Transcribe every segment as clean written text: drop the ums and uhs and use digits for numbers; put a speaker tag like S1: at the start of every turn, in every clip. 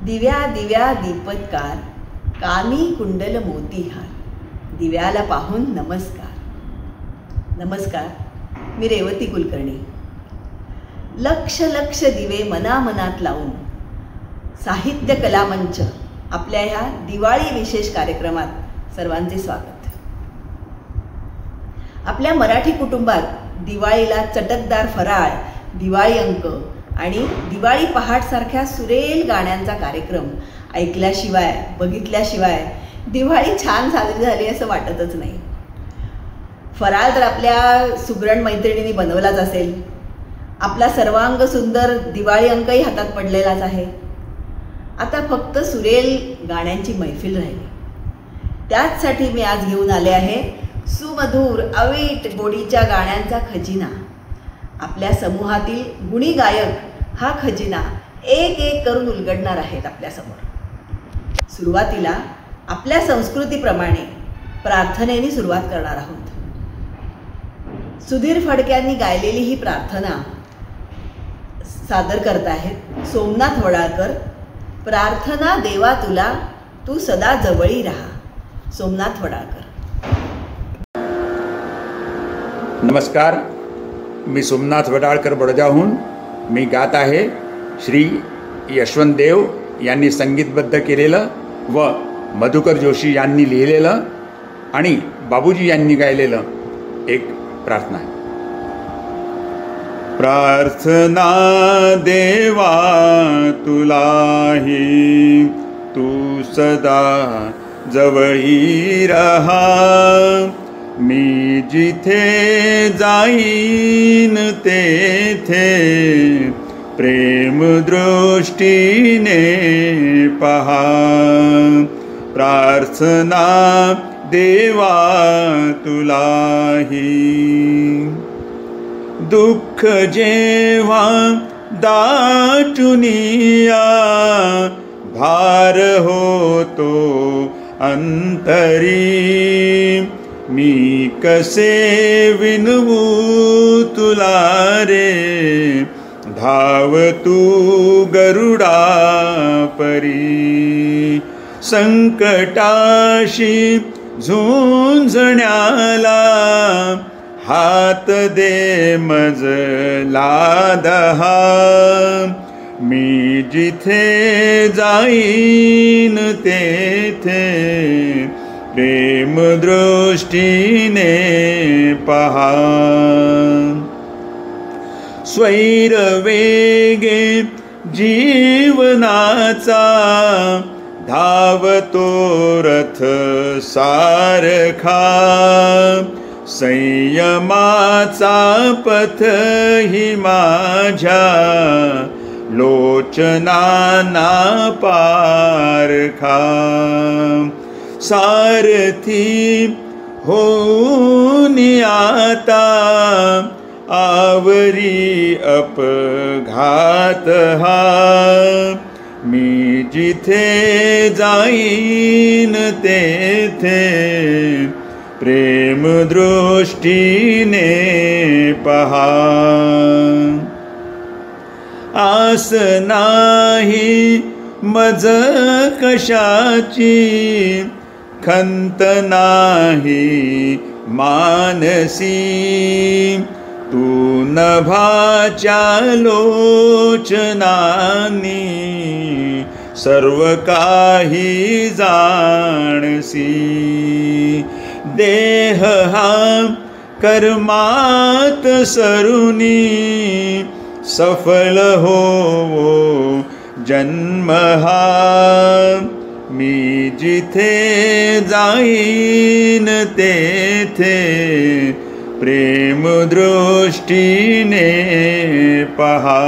S1: दिव्या दिव्या दीपत्कार, कानी कुंडल मोतीहार. दिव्याला पाहून नमस्कार. नमस्कार, मी रेवती कुलकर्णी. लक्ष लक्ष दिवे मनामनात लावून साहित्य कलामंच आपल्या ह्या दिवाळी विशेष कार्यक्रमात सर्वांचे स्वागत. आपल्या मराठी कुटुंबात दिवाळीला चटकदार फराळ, दिवाळी अंक आणि दिवाळी पहाटसारख्या सुरेल गाण्यांचा कार्यक्रम ऐकल्याशिवाय बघितल्याशिवाय दिवाळी छान साजरी झाली असं वाटतच नाही. फराळ तर आपल्या सुगरण मैत्रिणींनी बनवलाच असेल. आपला सर्वांग सुंदर दिवाळी अंकही हातात पडलेलाच आहे. आता फक्त सुरेल गाण्यांची मैफिल राहिली. त्याचसाठी मी आज घेऊन आले आहे सुमधुर अवीट गोडीच्या गाण्यांचा खजिना. आपल्या समूहातील गुणी गायक हा खजिना एक एक करून उलगडणार आहेत आपल्यासमोर. सुरुवातीला आपल्या संस्कृतीप्रमाणे प्रार्थनेने सुरुवात करणार आहोत. सुधीर फडक्यांनी गायलेली ही प्रार्थना सादर करत आहेत सोमनाथ वडाळकर. प्रार्थना देवा तुला, तू सदा जवळी राहा. सोमनाथ वडाळकर.
S2: नमस्कार, मी सोमनाथ वडाळकर बडोद्याहून. मी गात आहे श्री यशवंत देव यांनी संगीतबद्ध केलेलं व मधुकर जोशी यांनी लिहिलेलं आणि बाबूजी यांनी गायलेलं एक प्रार्थना. प्रार्थना देवा तुलाही, तू सदा जवळी रहा. मी जिथे जाईन तेथे प्रेम दृष्टीने पहा. प्रार्थना देवा तुलाही. दुःख जेव्हा दाटुनिया भार होतो अंतरी. मी कसे विनवू तुला रे, धाव तू गरुडा परी. संकटाशी झुंजण्याला हात दे मजला दहा. मी जिथे जाईन तेथे प्रेम दृष्टीने पहा. स्वैर वेगे जीवनाचा धावतो रथ सारखा. संयमाचा पथ ही माझ्या लोचनाना पारखा. सारथी होऊन आता आवरी अपघात हा. मी जिथे जाईन तेथे प्रेम दृष्टीने पहा. आस नाही मज कशाची, खंत नाही मानसी. तू नभाच्या लोचनानी सर्व काही जाणसी. देह हा कर्मात सरुनी सफल हो जन्म हा. मी जिथे जाईन तेथे प्रेम दृष्टीने पहा.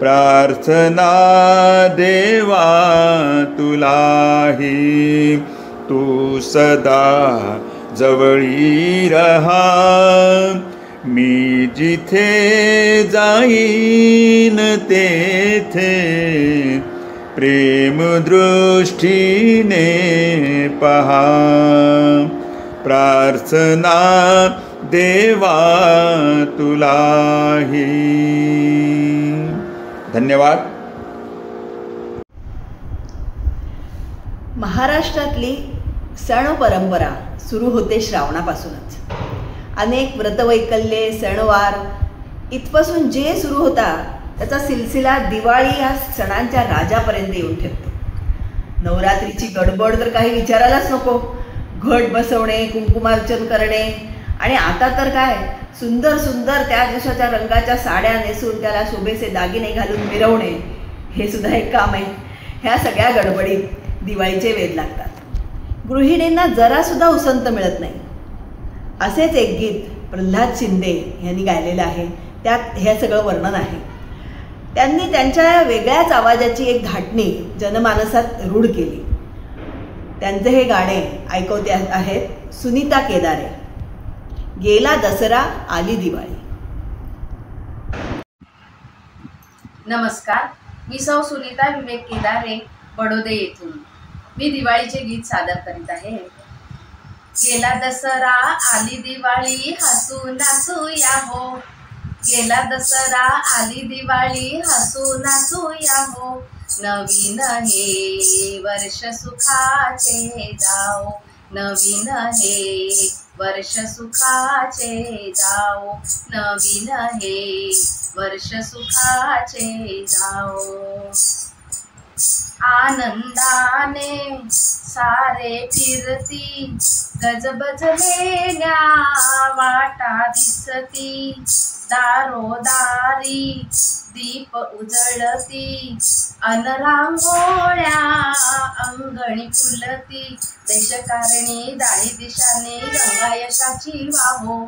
S2: प्रार्थना देवा तुलाही, तू सदा जवळी रहा. मी जिथे जाईन तेथे प्रेम दृष्टीने पहा. प्रार्थना देवा तुलाही. धन्यवाद.
S1: महाराष्ट्रातली सण परंपरा सुरू होते श्रावणापासूनच. अनेक व्रतवैकल्ये, सणवार इथपासून जे सुरू होता त्याचा सिलसिला दिवाळी या सणांच्या राजापर्यंत येऊन ठेवतो. नवरात्रीची गडबड तर काही विचारायलाच नको. घट बसवणे, कुंकुमार्चन करणे आणि आता तर काय सुंदर सुंदर त्या दिवसाच्या रंगाच्या साड्या नेसून त्याला शोभेचे दागिने घालून मिरवणे हे सुद्धा एक काम आहे. ह्या सगळ्या गडबडीत दिवाळीचे वेध लागतात. गृहिणींना जरासुद्धा उसंत मिळत नाही. असेच एक गीत प्रल्हाद शिंदे यांनी गायलेलं आहे. त्यात हे सगळं वर्णन आहे. त्यांनी त्यांच्या वेगळ्याच आवाजाची एक धाटणी जनमानसात रूढ केली. त्यांचे हे गाणे ऐकवते आहेत सुनीता केदारे. गेला दसरा आली दिवाळी.
S3: नमस्कार, मी सौ सुनीता विवेक केदारे, बडोदे येथून. मी दिवाळीचे गीत सादर करीत आहे. गेला दसरा आली दिवाळी, हसू नाचू या हो. गेला दसरा आली दिवाळी, हसू नाचू या हो. नवीन हे वर्ष सुखाचे जाओ, नवीन हे वर्ष सुखाचे जाओ, नवीन हे वर्ष सुखाचे जाओ. आनंदाने सारे फिरती, गजबजलेल्या वाटा दिसती. दारोदारी दीप उजळती, अन रांगोळ्या अंगणी फुलती. देशकारिणी दाही दिशांनी गंगा यशाची वाहो,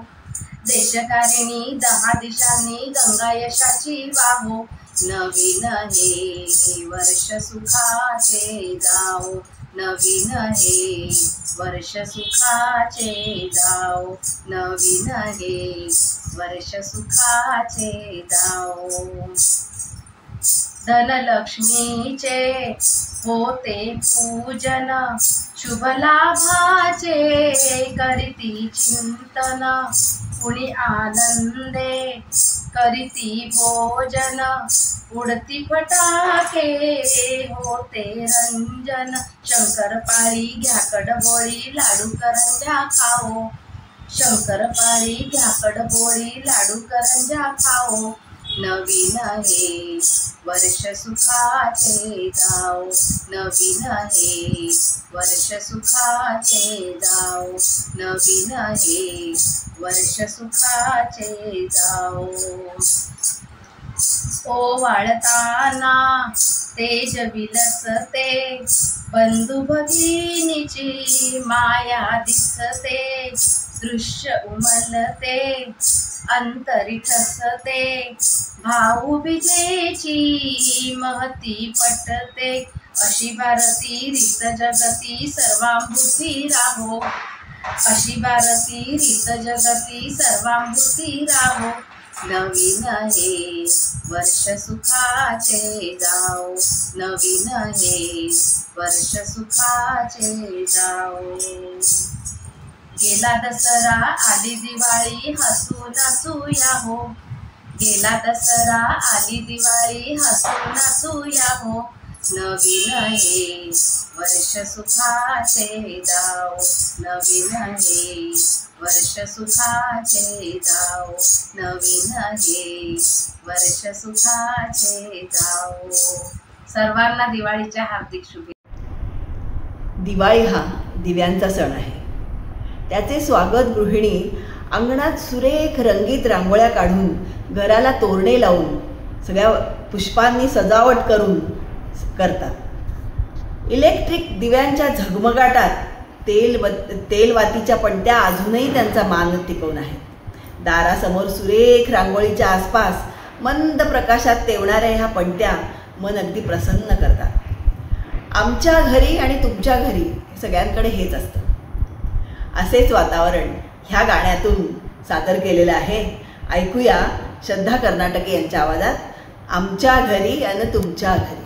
S3: देशकारिणी 10 दिशांनी गंगा यशाची वाहो. नवीन हे वर्ष सुखाचे जाओ, नवीन हे वर्ष सुखाचे जाओ, नवीन हे वर्ष सुखाचे जाओ. धनलक्ष्मीचे होते पूजन, शुभ लाभाचे करीती चिंतन. कुणी आनंदे करीती भोजन, उडती फटाके होते रंजन. शंकरपाळी घ्या कडबोळी, लाडू करंज्या खाओ. शंकरपाळी घ्या कडबोळी, लाडू करंज्या खाओ. नवीन हे वर्ष सुखाचे जाओ, नवीन हे वर्ष सुखाचे जाओ, नवीन हे वर्ष सुखाचे जाओ. ओवाळताना तेज विलसते, बंधू भगिनीची माया दिसते. दृश्य उमलते, अंतरी ठसते, भाऊबीजेची महती पटते. अशी भारती रीत जगती सर्वांभूती राहो, अशी भारती रीत जगती सर्वांभूती राहो. नवीन हे वर्ष सुखाचे जाओ, नवीन हे वर्ष सुखाचे जाओ. गेला दसरा आली दिवाळी, हसू नाचू या हो. गेला दसरा आली दिवाळी, हसू नाचू या हो. नवीन हे वर्ष सुखाचे जाओ, नवीन हे वर्ष सुखाचे जाओ, नवीन हे वर्ष सुखाचे जाओ. सर्वांना दिवाळीच्या हार्दिक शुभेच्छा.
S1: दिवाळी हा दिव्यांचा सण आहे. त्याचे स्वागत गृहिणी अंगणात सुरेख रंगीत रांगोळ्या काढून, घराला तोरणे लावून, सगळ्या पुष्पांनी सजावट करून करतात. इलेक्ट्रिक दिव्यांच्या झगमगाटात तेलवातीच्या पणत्या अजूनही त्यांचा मान टिकवून आहेत. दारासमोर सुरेख रांगोळीच्या आसपास मंद प्रकाशात तेवणाऱ्या ह्या पणत्या मन अगदी प्रसन्न करतात. आमच्या घरी आणि तुमच्या घरी सगळ्यांकडे हेच असतं. असेच वातावरण ह्या गाण्यातून सादर केलेलं आहे. ऐकूया श्रद्धा कर्नाटके यांच्या आवाजात, आमच्या घरी आणि तुमच्या घरी.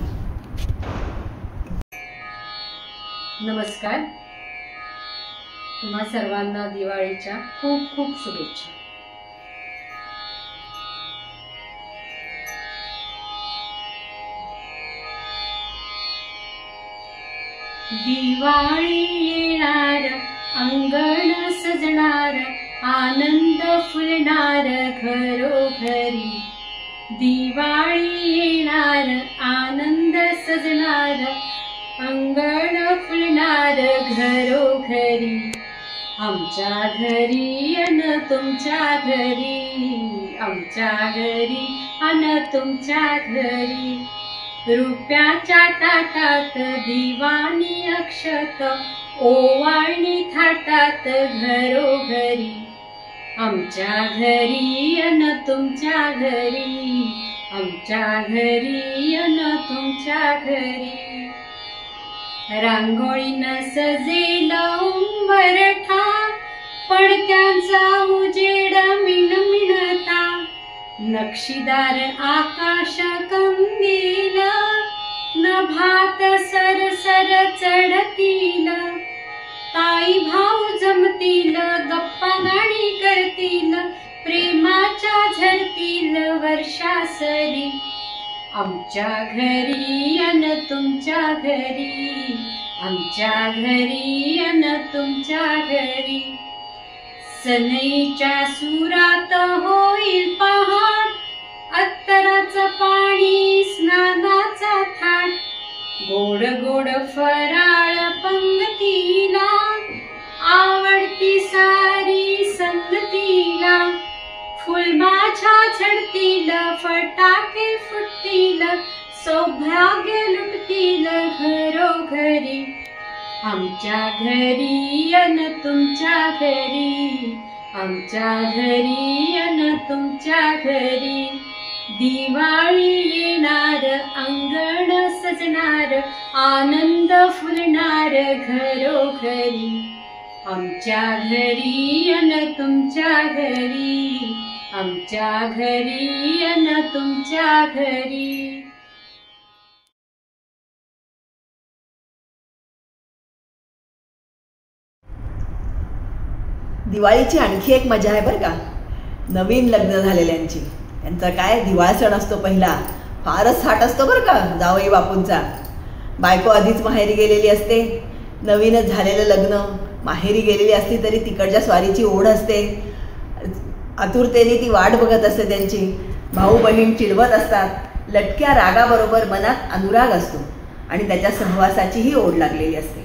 S4: नमस्कार, तुम्हा सर्वांना दिवाळीच्या खूप खूप शुभेच्छा. दिवाळी येणार अंगण सजणार आनंद फुलणार घरोघरी. दिवाळी येणार आनंद सजणार अंगण फुलणार घरोघरी. आमच्या घरी अन तुमच्या घरी, आमच्या घरी अन तुमच्या घरी. रुपयाच्या ताटात दिवाणी अक्षत ओवाळणी थाटात घरोघरी. आमच्या घरी अन तुमच्या घरी, आमच्या घरी अन तुमच्या घरी. रांगोळीनं सजेल उंबरठा पडत्यांचा उजेड मिणमिणता. नक्षीदार आकाश कंदील नभात सरसर चढतील. ताई भाऊ जमतील गप्पा गाणी करतील प्रेमाच्या झरतील वर्षासरी. आमच्या घरी अन तुमच्या घरी, आमच्या घरी अन तुमच्या घरी. सनईच्या सुरात होईल पहाट अत्तराचं पाणी स्नानाचा थाट. गोड गोड फराळ पंगतीला आवडती सारी संगतीला. फुलमाछा झडतील फटाके फुटतील सौभाग्य लुटतील घरोघरी. आमच्या घरी अन तुमच्या घरी, आमच्या घरी अन तुमच्या घरी. दिवाळी येणार अंगण सजणार आनंद फुलणार घरोघरी. आमच्या घरी अन तुमच्या घरी, आमच्या घरी अन तुमच्या घरी.
S1: दिवाळीची आणखी एक मजा आहे बरं का. नवीन लग्न झालेल्यांची त्यांचा काय दिवाळ सण असतो पहिला. फारच थाट असतो बरं का जावई बापूंचा. बायको आधीच माहेरी गेलेली असते. नवीनच झालेलं लग्न माहेरी गेलेली असली तरी तिकडच्या स्वारीची ओढ असते. आतुरतेने ती वाट बघत असते त्यांची. भाऊ बहीण चिडवत असतात. लटक्या रागाबरोबर मनात अनुराग असतो आणि त्याच्या सहवासाचीही ओढ लागलेली असते.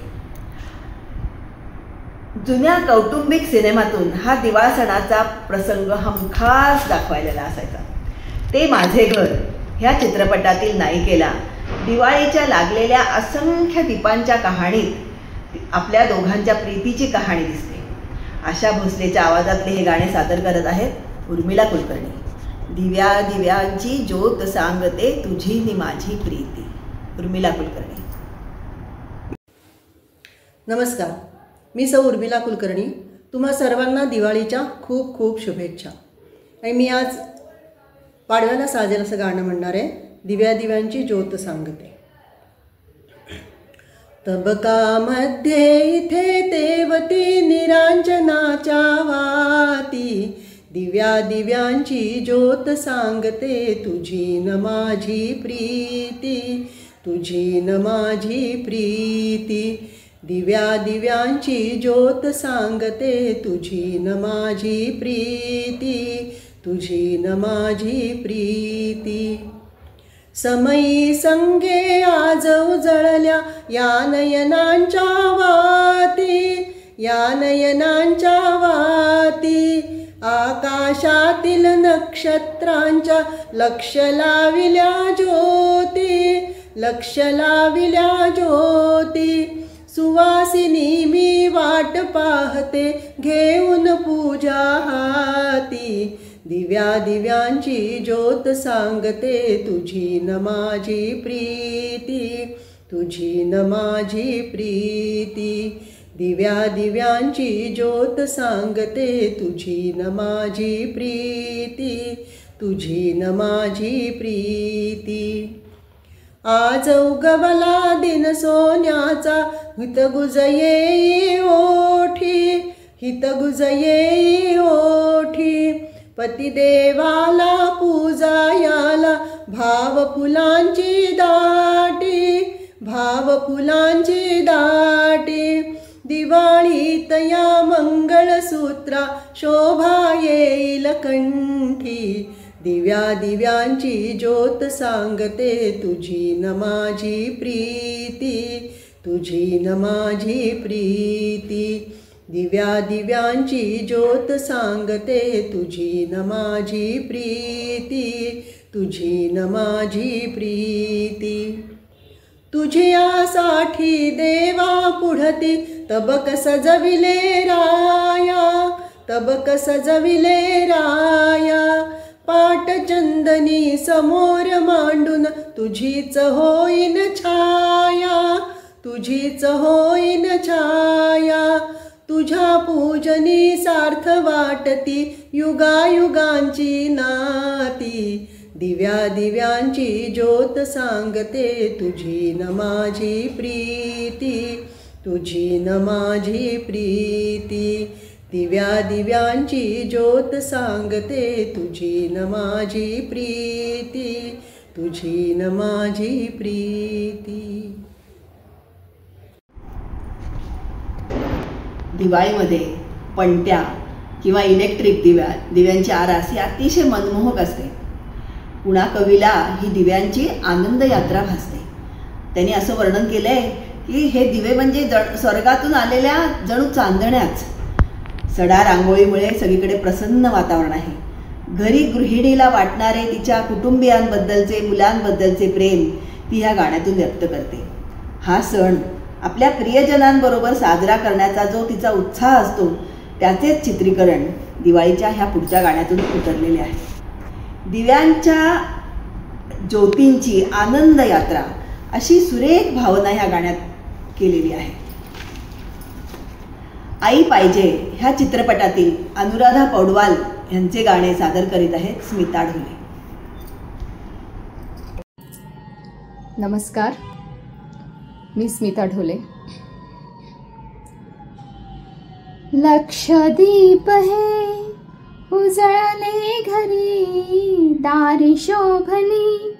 S1: जुन्या कौटुंबिक सिनेमातून हा दिवाळ सणाचा प्रसंग हमखास दाखवलेला असायचा. ते माझे घर ह्या चित्रपटातील नायिकेला दिवाळीच्या लागलेल्या असंख्य दीपांच्या कहाणीत आपल्या दोघांच्या प्रीतीची कहाणी दिसते. आशा भोसलेच्या आवाजातले हे गाणे सादर करत आहेत उर्मिला कुलकर्णी. दिव्या दिव्यांची ज्योत सांगते तुझी नि माझी प्रीती. उर्मिला कुलकर्णी.
S5: नमस्कार, मी सौ उर्मिला कुलकर्णी. तुम्हा सर्वांना दिवाळीच्या खूप खूप शुभेच्छा. आणि मी आज पाडव्याला साजेल असं गाणं म्हणणार आहे. दिव्या दिव्यांची ज्योत सांगते. तबकामध्ये इथे तेवती निरांजनाच्या वाती. दिव्या दिव्यांची ज्योत सांगते तुझी न माझी प्रीती, तुझी न माझी प्रीती. दिव्या दिव्यांची ज्योत सांगते तुझी न माझी प्रीती, तुझी न माझी प्रीती. समयी संगे आज उजळल्या या नयनांच्या वाती, या नयनांच्या वाती. आकाशातील नक्षत्रांच्या लक्ष लाविल्या ज्योती, लक्ष लाविल्या ज्योती. सुवासिनी मी वाट पाहते घेऊन पूजा हाती. दिव्या दिव्यांची ज्योत सांगते तुझी न माझी प्रीती, तुझी न माझी प्रीती. दिव्या दिव्यांची ज्योत सांगते तुझी न माझी प्रीती, तुझी न माझी प्रीती. आज उगवला दिन सोन्याचा हितगुज येई ओठी, हितगुज येई ओठी. पतिदेवाला पूजा याला भाव फुलांची दाटी, भाव फुलांचे दाटे दिवाळीत या मंगळसूत्रा शोभा येईल कंठी. दिव्या दिव्यांची ज्योत सांगते तुझी न माझी प्रीती, तुझी न माझी प्रीती. दिव्या दिव्यांची ज्योत सांगते तुझी न माझी प्रीती, तुझी न माझी प्रीती. तुझ्यासाठी देवा पुढती तबक सजविले राया, तबक सजविले राया. पाटचंदनी समोर मांडून तुझीच होईन छाया, तुझीच होईन छाया. तुझ्या पूजनी सार्थ वाटती युगायुगांची नाती. दिव्या दिव्यांची ज्योत सांगते तुझी न माझी प्रीती, तुझी न माझी प्रीती. दिव्या दिव्यांची ज्योत सांगते तुझी न माझी प्रीती, तुझी न माझी प्रीती.
S1: दिवाळीमध्ये पणत्या किंवा इलेक्ट्रिक दिव्यांची आरास ही अतिशय मनमोहक असते. कुणा कवीला ही दिव्यांची आनंद यात्रा भासते. त्यांनी असं वर्णन केलं आहे की हे दिवे म्हणजे स्वर्गातून आलेल्या जणू चांदण्याच. सडा रांगोळीमुळे सगळीकडे प्रसन्न वातावरण आहे. घरी गृहिणीला वाटणारे तिच्या कुटुंबियांबद्दलचे मुलांबद्दलचे प्रेम ती ह्या गाण्यातून व्यक्त करते. हा सण आपल्या प्रियजनांबरोबर साजरा करण्याचा जो तिचा उत्साह असतो त्याचेच चित्रीकरण दिवाळीच्या ह्या पुढच्या गाण्यातून उतरलेले आहे. दिव्यांच्या ज्योतींची आनंद यात्रा अशी सुरेख भावना ह्या गाण्यात केलेली आहे. आई पाहिजे ह्या चित्रपटातील अनुराधा पौडवाल यांचे गाणे सादर करीत आहेत स्मिता ढोले.
S6: नमस्कार, मी स्मिता ढोले. लक्षदीप हे उजळले घरी, दारी शोभली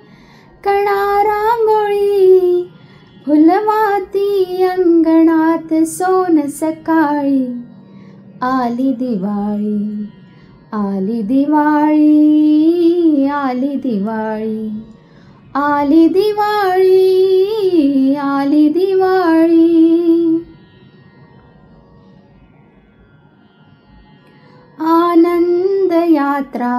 S6: कणा रांगोळी. फुलवाती अंगणात सोन सकाळी, आली दिवाळी, आली दिवाळी, आली दिवाळी, आली दिवाळी, आली दिवाळी. आनंद यात्रा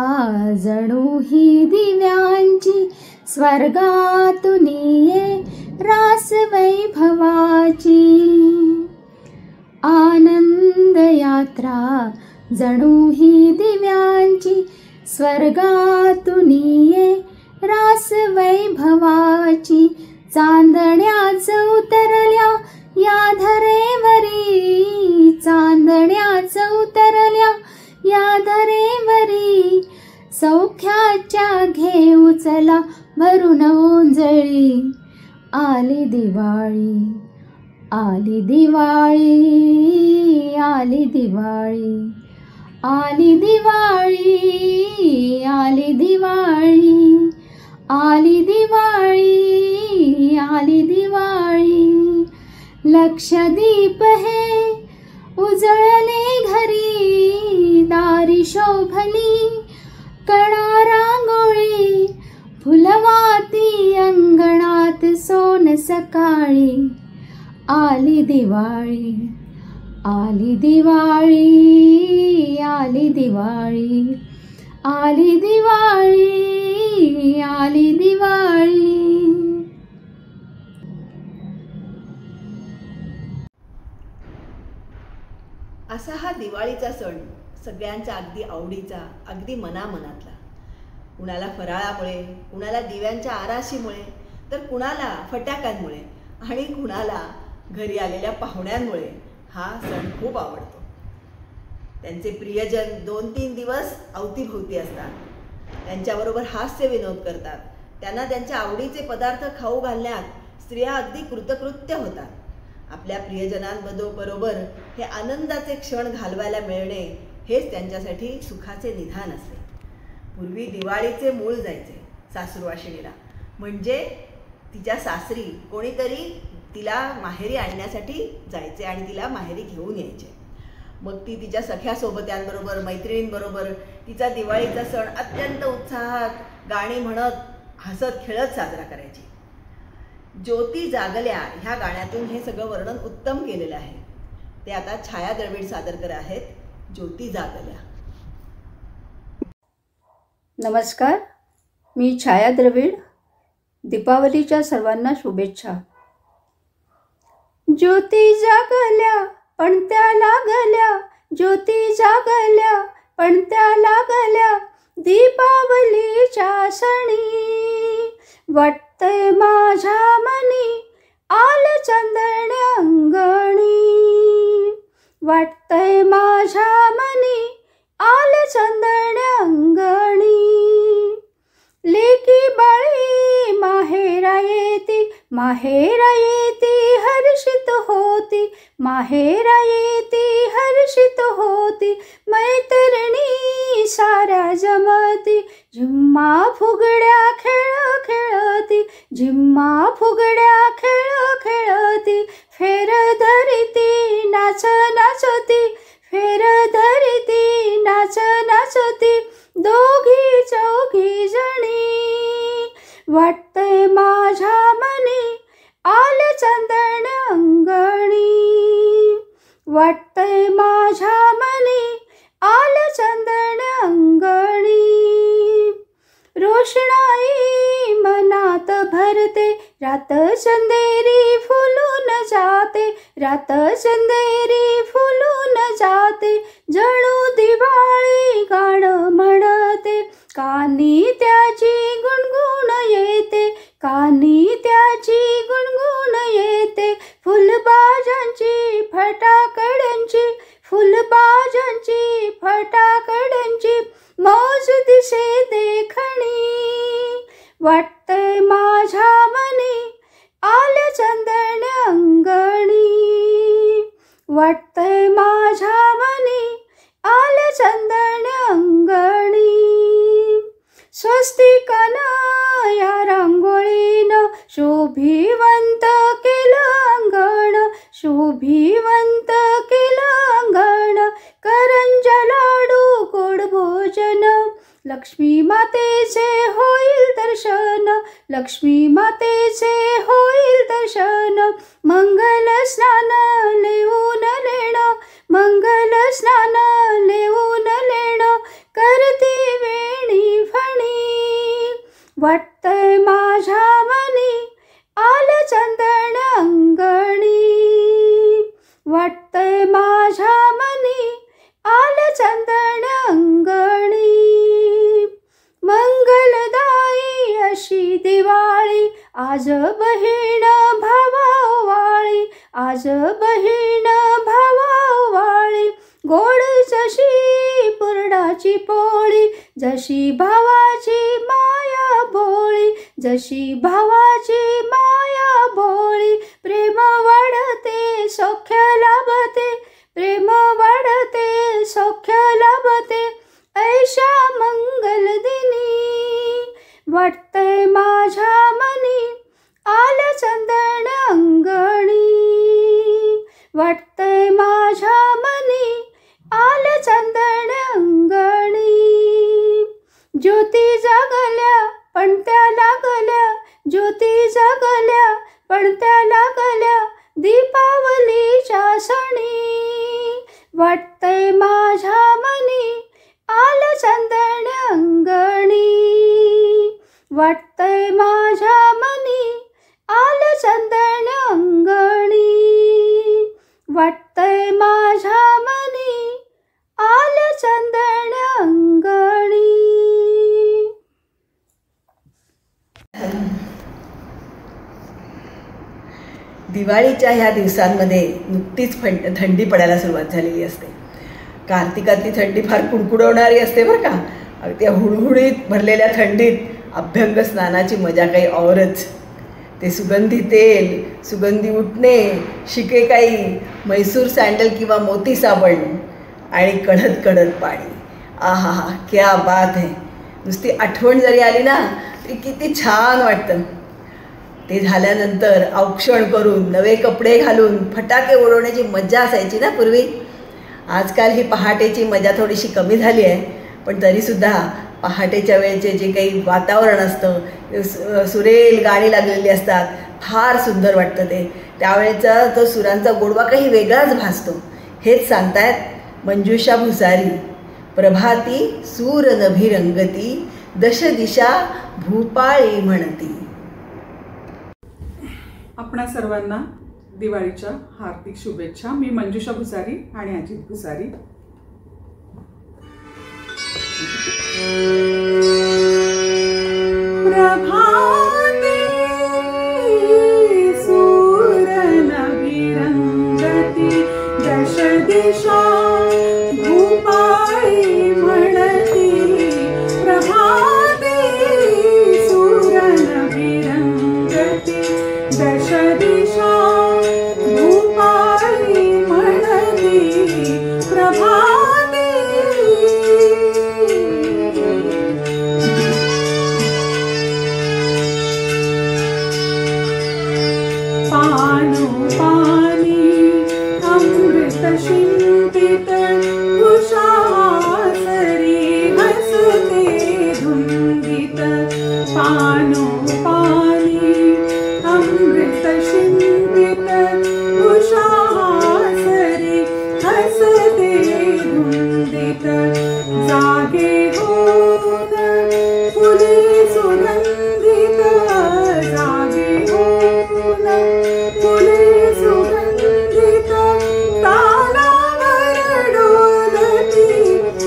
S6: जणू ही दिव्यांची, स्वर्गातून ये रास वैभवाची. आनंद यात्रा जणू ही दिव्यांची, स्वर्गातून ये रास वैभवाची. चांदण्याच उतरल्या या धरेवरी, चांदण्याच उतरल्या या धरेवरी. सौख्याच्या घेऊ चला भरून ओंजळी, आली दिवाळी, आली दिवाळी, आली दिवाळी, आली दिवाळी, आली दिवाळी, आली दिवाळी, आली दिवाळी. लक्षदीप हे उजळले घरी, दारी शोभली कणा रांगोळी. फुलवाती अंगणात सोन सकाळी, आली दिवाळी, आली दिवाळी, आली दिवाळी, आली दिवाळी, आली दिवाळी.
S1: असा हा दिवाळीचा सण सगळ्यांचा अगदी आवडीचा, अगदी मनामनातला. कुणाला फराळामुळे, कुणाला दिव्यांच्या आराशीमुळे, तर कुणाला फटाक्यांमुळे आणि कुणाला घरी आलेल्या पाहुण्यांमुळे हा सण खूप आवडतो. त्यांचे प्रियजन 2-3 दिवस अवतीभोवती असतात. त्यांच्याबरोबर हास्य विनोद करतात. त्यांना त्यांच्या आवडीचे पदार्थ खाऊ घालण्यात स्त्रिया अगदी कृतकृत्य होतात. आपल्या प्रियजनांबरोबर हे आनंदाचे क्षण घालवायला मिळणे हेच त्यांच्यासाठी सुखाचे निधान असते. पूर्वी दिवाळीचे मूळ जायचे सासूरवाशिणीला, म्हणजे तिच्या सासरी कोणीतरी तिला माहेरी आणण्यासाठी जायचे आणि तिला माहेरी घेऊन यायचे. मग ती तिच्या सख्या सोबत्यांबरोबर, मैत्रिणींबरोबर तिचा दिवाळीचा सण अत्यंत उत्साहात गाणी म्हणत हसत खेळत साजरा करायची. ज्योती जागल्या ह्या गाण्यातून हे सगळं वर्णन उत्तम केलेलं आहे. ते आता छाया द्रविड सादर करत आहेत. ज्योती जागल्या.
S7: नमस्कार, मी छाया द्रविड. दीपावलीच्या सर्वांना शुभेच्छा. ज्योती जागल्या पणत्या लागल्या, ज्योती जागल्या पणत्या लागल्या, दीपावलीच्या सणी वाटतंय माझ्या मनी आलं चांदण्या अंगणी, वाटतंय माझ्या मनी आलं चांदण्या अंगणी. लेकी बाळी माहेरा येती, माहेरा येती हर्षित होती, माहेरा येती हर्षित होती, मैत्रिणी साऱ्या जमती, झिम्मा फुगड्या खेळ खेळती, झिम्मा फुगड्या खेळ खेळती, फेर धरिती नाच नाचती, फेर धरिती नाच नाचती, दोघी चौघी जणी वाटतंय माझ्या मनी आलं चांदण्या अंगणी, वाटतंय माझ्या मनी आलं चांदण्या अंगणी. रोषणाई मनात भरते, रात चंदेरी फुलून जाते, रात चंदेरी फुलून जाते, जणू दिवाळी गाणं म्हणते, कानी त्याची गुणगुण येते, कानी त्याची गुणगुण येते, फुलबाजांची फटाकड्यांची, फुलबाजांची फटाकड्यांची मौज दिसे देखणी, वाटतंय माझ्या मनी आलं चांदण्या अंगणी, वाटतंय माझ्या मनी आलं चांदण्या अंगणी. स्वस्तिकानं या रांगोळीनं शोभिवंत केलं अंगण, शोभिवंत केलं अंगण, करंजा लाडू गोड भोजन, लक्ष्मी मातेचे होईल दर्शन, लक्ष्मी मातेचे होईल दर्शन, मंगल स्नान लेऊन लेणं, मंगल स्नान लेऊन लेणं, करती वेणी फणी, वाटतंय माझ्या मनी आलं चांदण्या अंगणी, वाटतंय माझ्या मनी आलं चांदण्या अंगणी. मंगलदायी अशी दिवाळी आज बहीण भावावाळी, आज बहीण भावावाळी, गोड जशी पुरणाची पोळी, जशी भावाची माया भोळी, जशी भावाची माया भोळी, प्रेम वाढते सौख्य लाभते, प्रेम वाढते सौख्य लाभते, ऐशा मंगल दिनी वाटतंय माझ्या मनी आलं चांदण्या अंगणी, वाटतंय माझ्या मनी आलं चांदण्या अंगणी. ज्योती जागल्या पणत्या लागल्या, ज्योती जागल्या पणत्या लागल्या, दीपावलीच्या सणी वाटतंय माझ्या मनी आलं चांदण्या अंगणी, वाटतंय माझ्या मनी आलं चांदण्या अंगणी, वाटतंय माझ्या मनी आलं चांदण्या अंगणी.
S1: दिवाळीच्या ह्या दिवसांमध्ये नुकतीच थंडी पडायला सुरुवात झालेली असते. कार्तिकातली थंडी फार कुडकुडवणारी असते बरं का. त्या हुडहुडीत भरलेल्या थंडीत अभ्यंग स्नानाची मजा काही औरच. ते सुगंधी तेल, सुगंधी उठणे, शिकेकाई, म्हैसूर सँडल किंवा मोती साबण आणि कढत कढत पाणी. आहा हा, क्या बात आहे. नुसती आठवण जरी आली ना तरी किती छान वाटतं. ते झाल्यानंतर औक्षण करून नवे कपडे घालून फटाके उडवण्याची मजा असायची ना पूर्वी. आजकाल ही पहाटेची मजा थोडीशी कमी झाली आहे, पण तरीसुद्धा पहाटेच्या वेळेचे जे काही वातावरण असतं, सुरेल गाणी लागलेली असतात, फार सुंदर वाटतं ते. त्यावेळेचा तो सुरांचा गोडवा काही वेगळाच भासतो. हेच सांगतायत मंजुषा भुसारी. प्रभाती सूर नभी रंगती, दश दिशा भूपाळी म्हणती.
S8: आपणा सर्वांना दिवाळीच्या हार्दिक शुभेच्छा. मी मंजुषा भुसारी आणि अजित भुसारी. प्रभाते सूर नभी रंगती, दश दिशा भूपाळी म्हणती. प्रभाते सूर नभी रंगती, दश दिशा भूपाळी म्हणती. प्रभाते पानो पानी अमृत शिंपित, उषासरी हसते धुंदित. पानो पानी अमृत शिंपित, उषासरी हसते धुंदित. जागे होन फुले सुगंधित, जागे होन फुले सुगंधित. तालावर डोलती,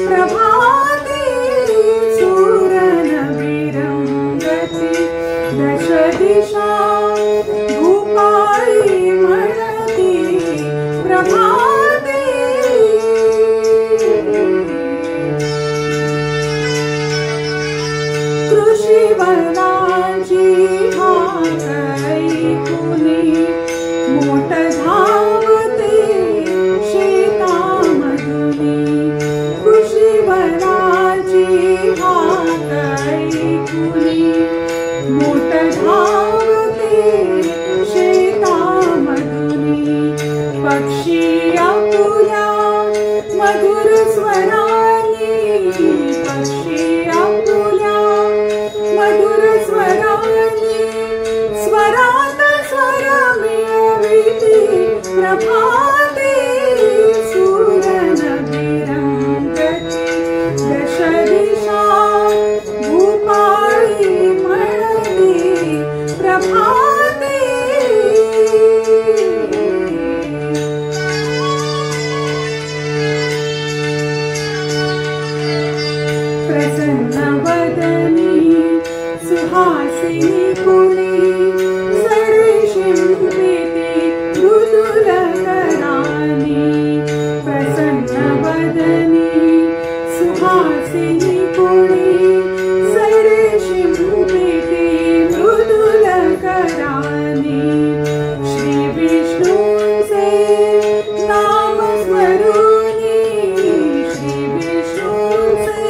S8: प्रभाते सूर नभी रंगती, दश दिशा भूपाळी म्हणती. प्रभाते कृषी वनाची हाक ऐकुनी, मोठ धावते शेतामधुनी. कृषी वनाची हाक ऐकुनी, मोठ धावते शेतामधुनी. पक्षी आपुल्या मधुर स्वरानी, पक्षी आपुल्या मधुर स्वरानी. स्वरात स्वर मिळविती, प्रभाते सूर नभी रंगती, दश दिशा भूपाळी म्हणती. प्रभाते प्रसन्न वदनी सुहासिनी कुणी, सडे शिंपिती मृदुल करानी. प्रसन्न वदनी सुहासिनी कुणी, सडे शिंपिती मृदुल करानी. श्री विष्णूचे नाम स्मरूनी, श्री विष्णूचे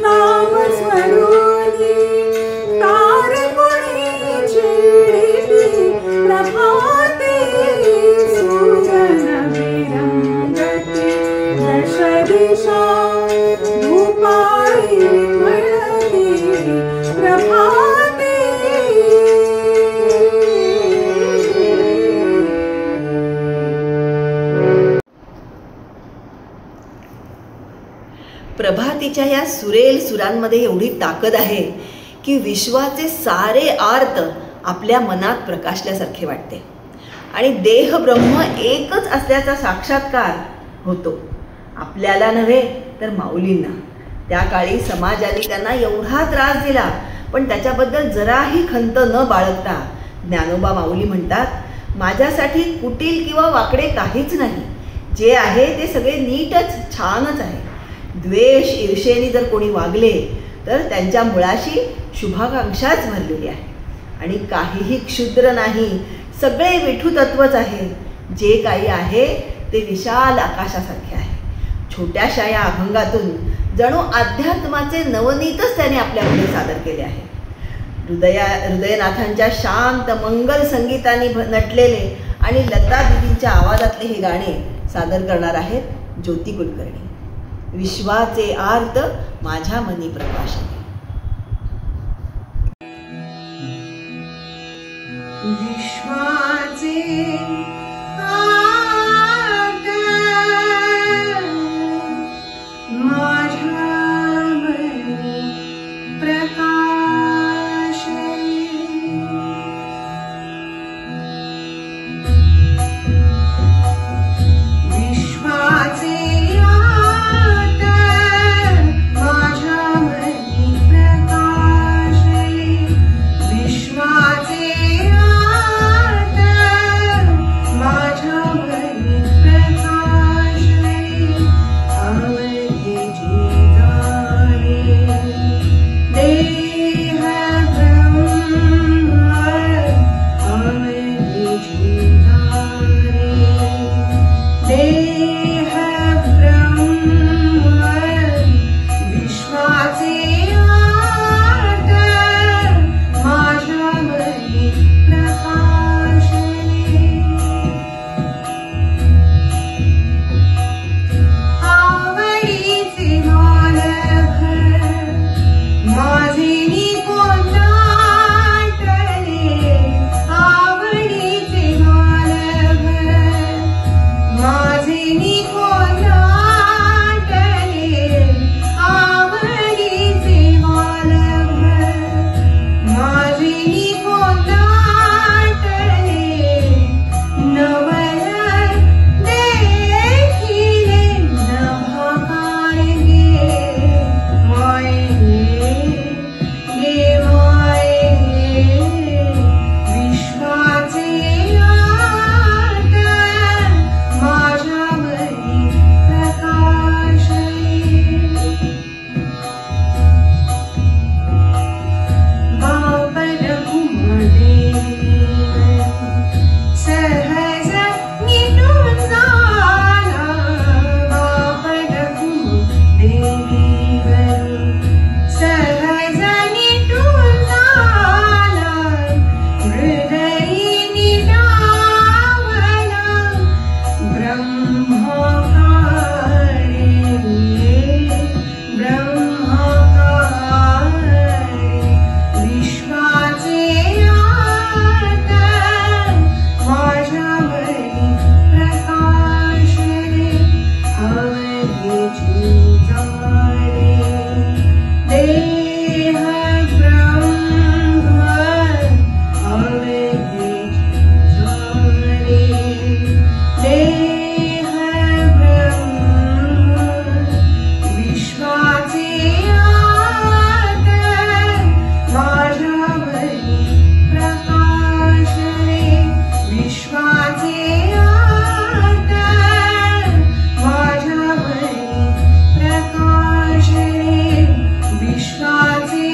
S8: नाम स्मरूनी. तारकुणी चिडिती, प्रभाते सूर नभी रंगती, दश दिशा भूपाळी म्हणती. प्रभाते
S1: प्रभातीच्या या सुरेल सुरांमध्ये एवढी ताकद आहे की विश्वाचे सारे आर्त आपल्या मनात प्रकाशल्यासारखे वाटते आणि देह ब्रह्म एकच असल्याचा साक्षात्कार होतो. आपल्याला नव्हे तर माऊलींना. त्या काळी समाजाने त्यांना एवढा त्रास दिला, पण त्याच्याबद्दल जराही खंत न बाळगता ज्ञानोबा माऊली म्हणतात, माझ्यासाठी कुटील किंवा वाकडे काहीच नाही, जे आहे ते सगळे नीटच छानच आहे. द्वेष ईर्षेने जर कोणी वागले तर त्यांच्या मुळाशी शुभाकांक्षाच भरलेली आहे आणि काहीही क्षुद्र नाही, सगळे विठुतत्वच आहे. जे काही आहे ते विशाल आकाशासारखे आहे. छोट्याशा या अभंगातून जणू अध्यात्माचे नवनीतच त्याने आपल्यापुढे सादर केले आहे. हृदयनाथांच्या शांत मंगल संगीताने नटलेले आणि लता दिदींच्या आवाजातले हे गाणे सादर करणार आहेत ज्योती कुलकर्णी. विश्वाचे आर्त माझ्या मनी प्रकाशने.
S9: विश्वाचे आर्त माझ्या मनी प्रकाशने. विश्वाचे आर्त माझ्या मनी प्रकाशने. विश्वाचे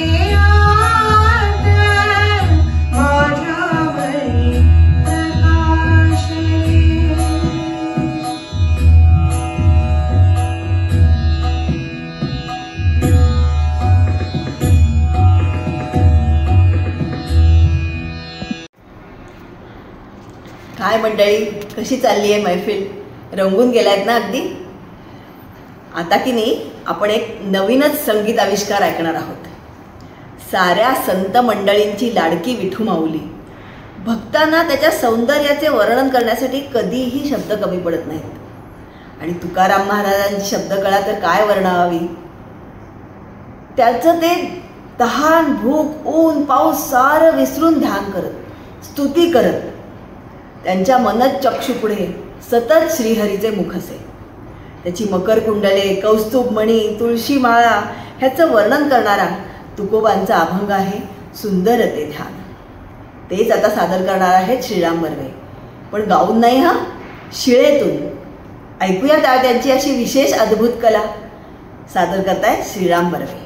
S1: काय मंडळी, कशी चालली आहे मैफिल? रंगून गेलायत ना अगदी? आता की नाही आपण एक नवीनच संगीत आविष्कार ऐकणार आहोत. साऱ्या संत मंडळींची लाडकी विठू माऊली. भक्तांना त्याच्या सौंदर्याचे वर्णन करण्यासाठी कधीही शब्द कमी पडत नाहीत. आणि तुकाराम महाराजांची शब्दकळा तर काय वर्णावावी. त्याचं ते तहान, भूक, ऊन, पाऊस सारं विसरून ध्यान करत, स्तुती करत, त्यांच्या मनच चक्षुपुढे सतत श्रीहरीचे मुख असे. त्याची मकर कुंडले, कौस्तुभमणी, तुळशी माळा ह्याचं वर्णन करणारा तुकोबांचा अभंग आहे सुंदर ते ध्यान. तेच आता सादर करणार आहेत श्रीराम बर्वे, पण गाऊन नाही हा, शिळेतून. ऐकूया त्यांची अशी विशेष अद्भुत कला सादर करतायत श्रीराम बर्वे.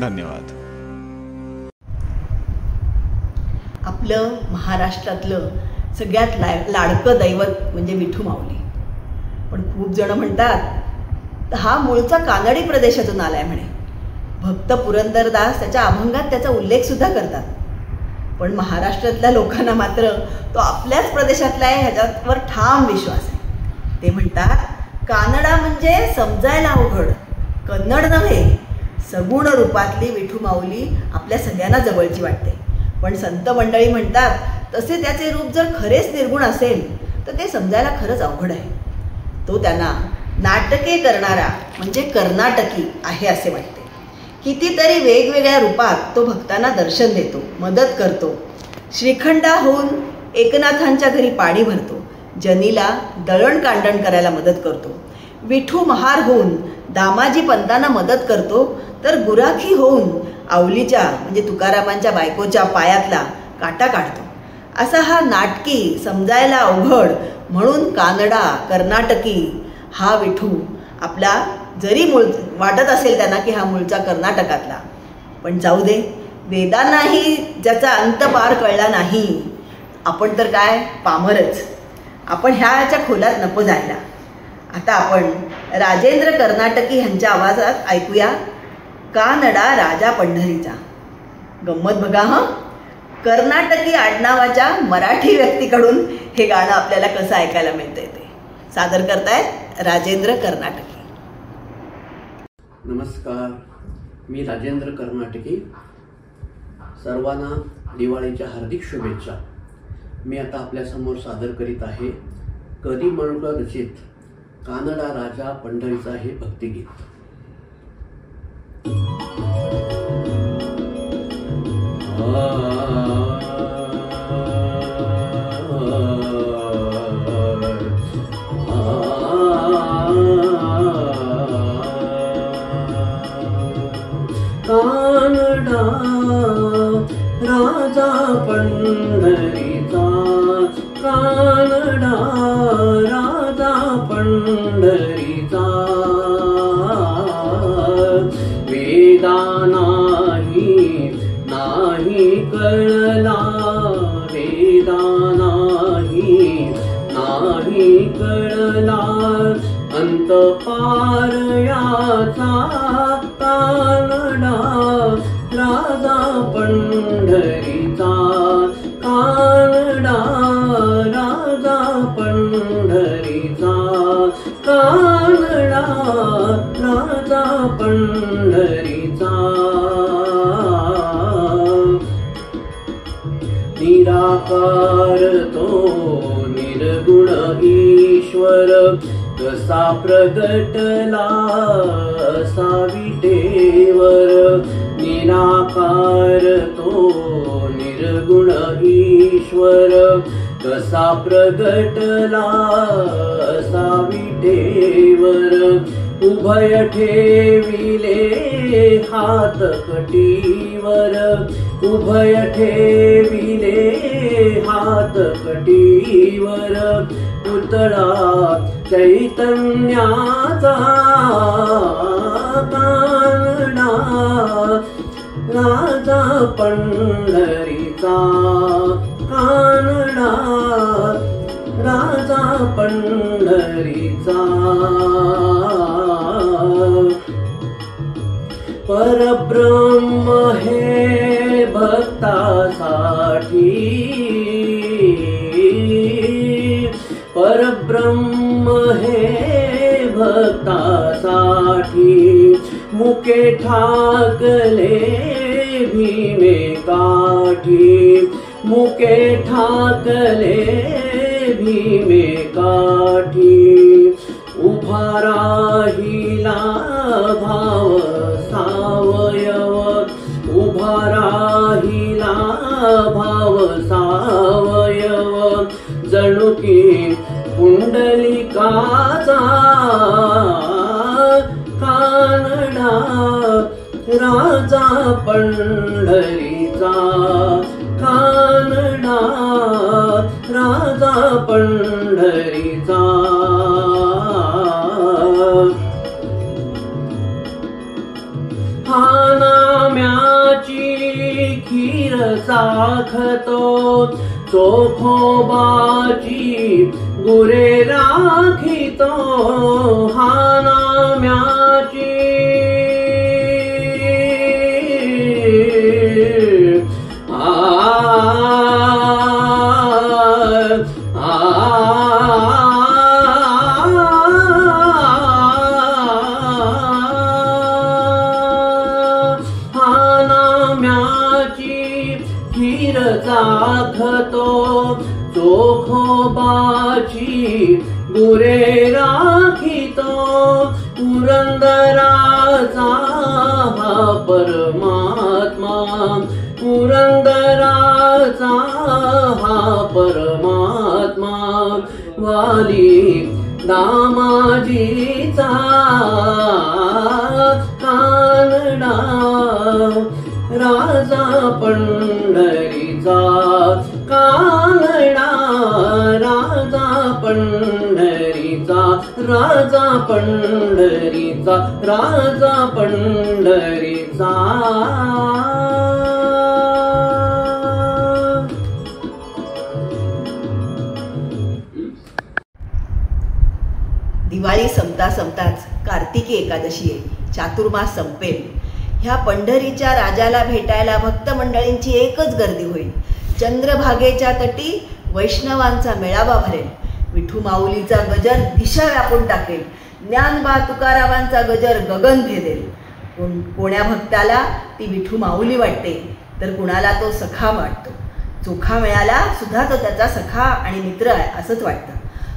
S10: धन्यवाद.
S1: आपलं महाराष्ट्रातलं सगळ्यात लाडकं दैवत म्हणजे विठू माऊली. पण खूप जण म्हणतात हा मूळचा कानडी प्रदेशातून आलाय म्हणे. भक्त पुरंदरदास त्याच्या अभंगात त्याचा उल्लेख सुद्धा करतात. पण महाराष्ट्रातल्या लोकांना मात्र तो आपल्याच प्रदेशातला आहे ह्याच्यावर ठाम विश्वास आहे. ते म्हणतात कानडा म्हणजे समजायला अवघड, कन्नड नव्हे. सगुण रूपातली विठू माऊली आपल्या सगळ्यांना जवळची वाटते. पण संत मंडळी म्हणतात तसे त्याचे रूप जर खरेच निर्गुण असेल तर ते समजायला खरंच अवघड आहे. तो त्यांना नाटके करणारा म्हणजे कर्नाटकी आहे असे वाटते. कितीतरी वेगवेगळ्या रूपात तो भक्तांना दर्शन देतो, मदत करतो. श्रीखंडा होऊन एकनाथांच्या घरी पाणी भरतो, जनीला दळण कांडण करायला मदत करतो. विठू महार होऊन दामाजी पंतांना मदत करतो, तर गुराखी होऊन आवलीच्या म्हणजे तुकारामांच्या बायकोच्या पायातला काटा काढतो. असा हा नाटकी, समजायला अवघड म्हणून कानडा, कर्नाटकी हा विठू आपला जरी मूळ वाटत असेल त्यांना की हा मूळचा कर्नाटकातला, पण जाऊ दे. वेदांनाही ज्याचा अंत पार कळला नाही. आपण तर काय पामरच. आपण ह्याच्या खोलात नको जायला. आता आपण राजेंद्र कर्नाटकी ह्यांच्या आवाजात ऐकूया कानडा राजा पंढरीचा. गंमत बघा हं, कर्नाटकी आडनावाच्या मराठी व्यक्तीकडून हे गाणं आपल्याला कसं ऐकायला मिळतंय ते सादर करतायत राजेंद्र कर्नाटकी.
S11: नमस्कार, मी राजेंद्र कर्नाटकी. सर्वांना दिवाळीच्या हार्दिक शुभेच्छा. मी आता आपल्यासमोर सादर करीत आहे कदी मळकर रचित कानडा राजा पंढरीचा हे भक्तिगीत. कानडा राजा पंढरीचा, कानडा राजा पंढरीचा. वेदा नाही कळला, वेदा नाही कळला अंत पार याचा. कानडा राजा पंढरीचा, कानडा राजा पंढरीचा, कानडा राजा पंढरीचा. निराकार तो निर्गुण ईश्वर कसा प्रगटला असा विटेवर. निराकार तो निर्गुण ईश्वर कसा प्रगटला असा विटेवर. उभय ठेविले हात कटीवर, उभय ठेविले हात कटीवर. पुतळा चैतन्याचा कानडा राजा पंढरीचा, कानडा राजा पंढरीचा. परब्रह्म हे भक्तासाठी, परब्रह्म हे भक्तासाठी. मुके ठाकले भीमे काठी, मुके ठाकले भीमे काठी. उभा राहिला भाव सावयव, उभा राहिला भाव सावयव. जणू की पुंडलिकाचा कानडा राजा पंढरीचा, कानडा राजा पंढरीचा. हा नाम चाखतो चोखोबाची गुरे राखितो हा नाम्याची खीर चाखतो चोखोबाची गुरे राखितो पुरंदराचा हा परमात्मा पुरंदराचा हा परमात्मा वाली दामाजीचा कानडा राजा पंढरीचा कानडा राजा पंढरीचा राजा पंढरीचा राजा पंढरीचा
S1: दिवाळी संपता संपताच कार्तिकी एकादशी आहे, चातुर्मास संपेल. ह्या पंढरीच्या राजाला भेटायला भक्त मंडळींची एकच गर्दी होईल. चंद्रभागेच्या तटी वैष्णवांचा मेळावा भरेल. विठू माऊलीचा गजर दिशा व्यापून टाकेल. ज्ञानबा तुकारामांचा गजर गगन भेदेल. कोण्या भक्ताला ती विठू माऊली वाटते तर कुणाला तो सखा वाटतो. चोखा मिळाला सुद्धा तो त्याचा सखा आणि मित्र आहे असंच वाटतं.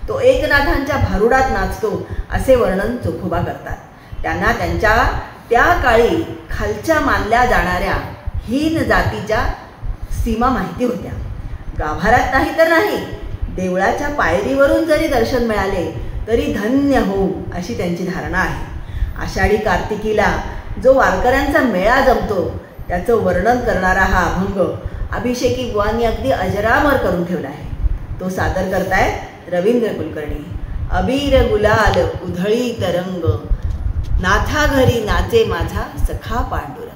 S1: तो एकनाथांच्या भारुडात नाचतो असे वर्णन चोखोबा करतात. त्यांना त्यांच्या त्या काळी खालच्या मानल्या जाणाऱ्या हीन जातीच्या सीमा माहिती होत्या. गाभारात नाही तर नाही, देवळाच्या पायरीवरून जरी दर्शन मिळाले तरी धन्य होऊ अशी त्यांची धारणा आहे. आषाढी कार्तिकीला जो वारकऱ्यांचा मेळा जमतो त्याचं वर्णन करणारा हा अभंग अभिषेकी बुवांनी अगदी अजरामर करून ठेवला आहे. तो सादर करतायत रवींद्र कुलकर्णी. अबीर गुलाल उधळी तरंग, नाथा घरी नाचे माझा सखा पांडुरंग.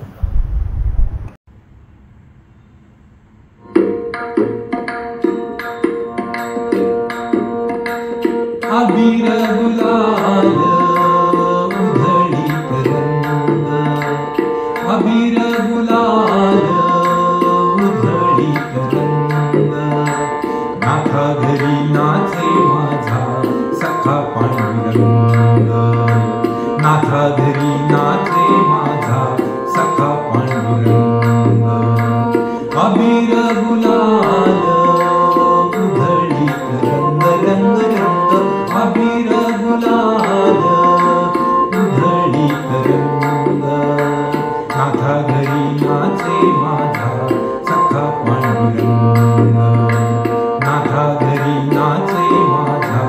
S10: अबीर गुलाल उधळी तरंग, अबीर गुलाल उधळी तरंग, नाथा घरी नाचे माझा सखा पांडुरंग, नाथा घरी नाचे माझा सखा पांडुरंग. अबीर गुलाल उधळी रंग रंग रंग, अबीर गुलाल उधळी रंग, नाथा घरी नाचे माझा सखा पांडुरंग, नाथा घरी नाचे माझा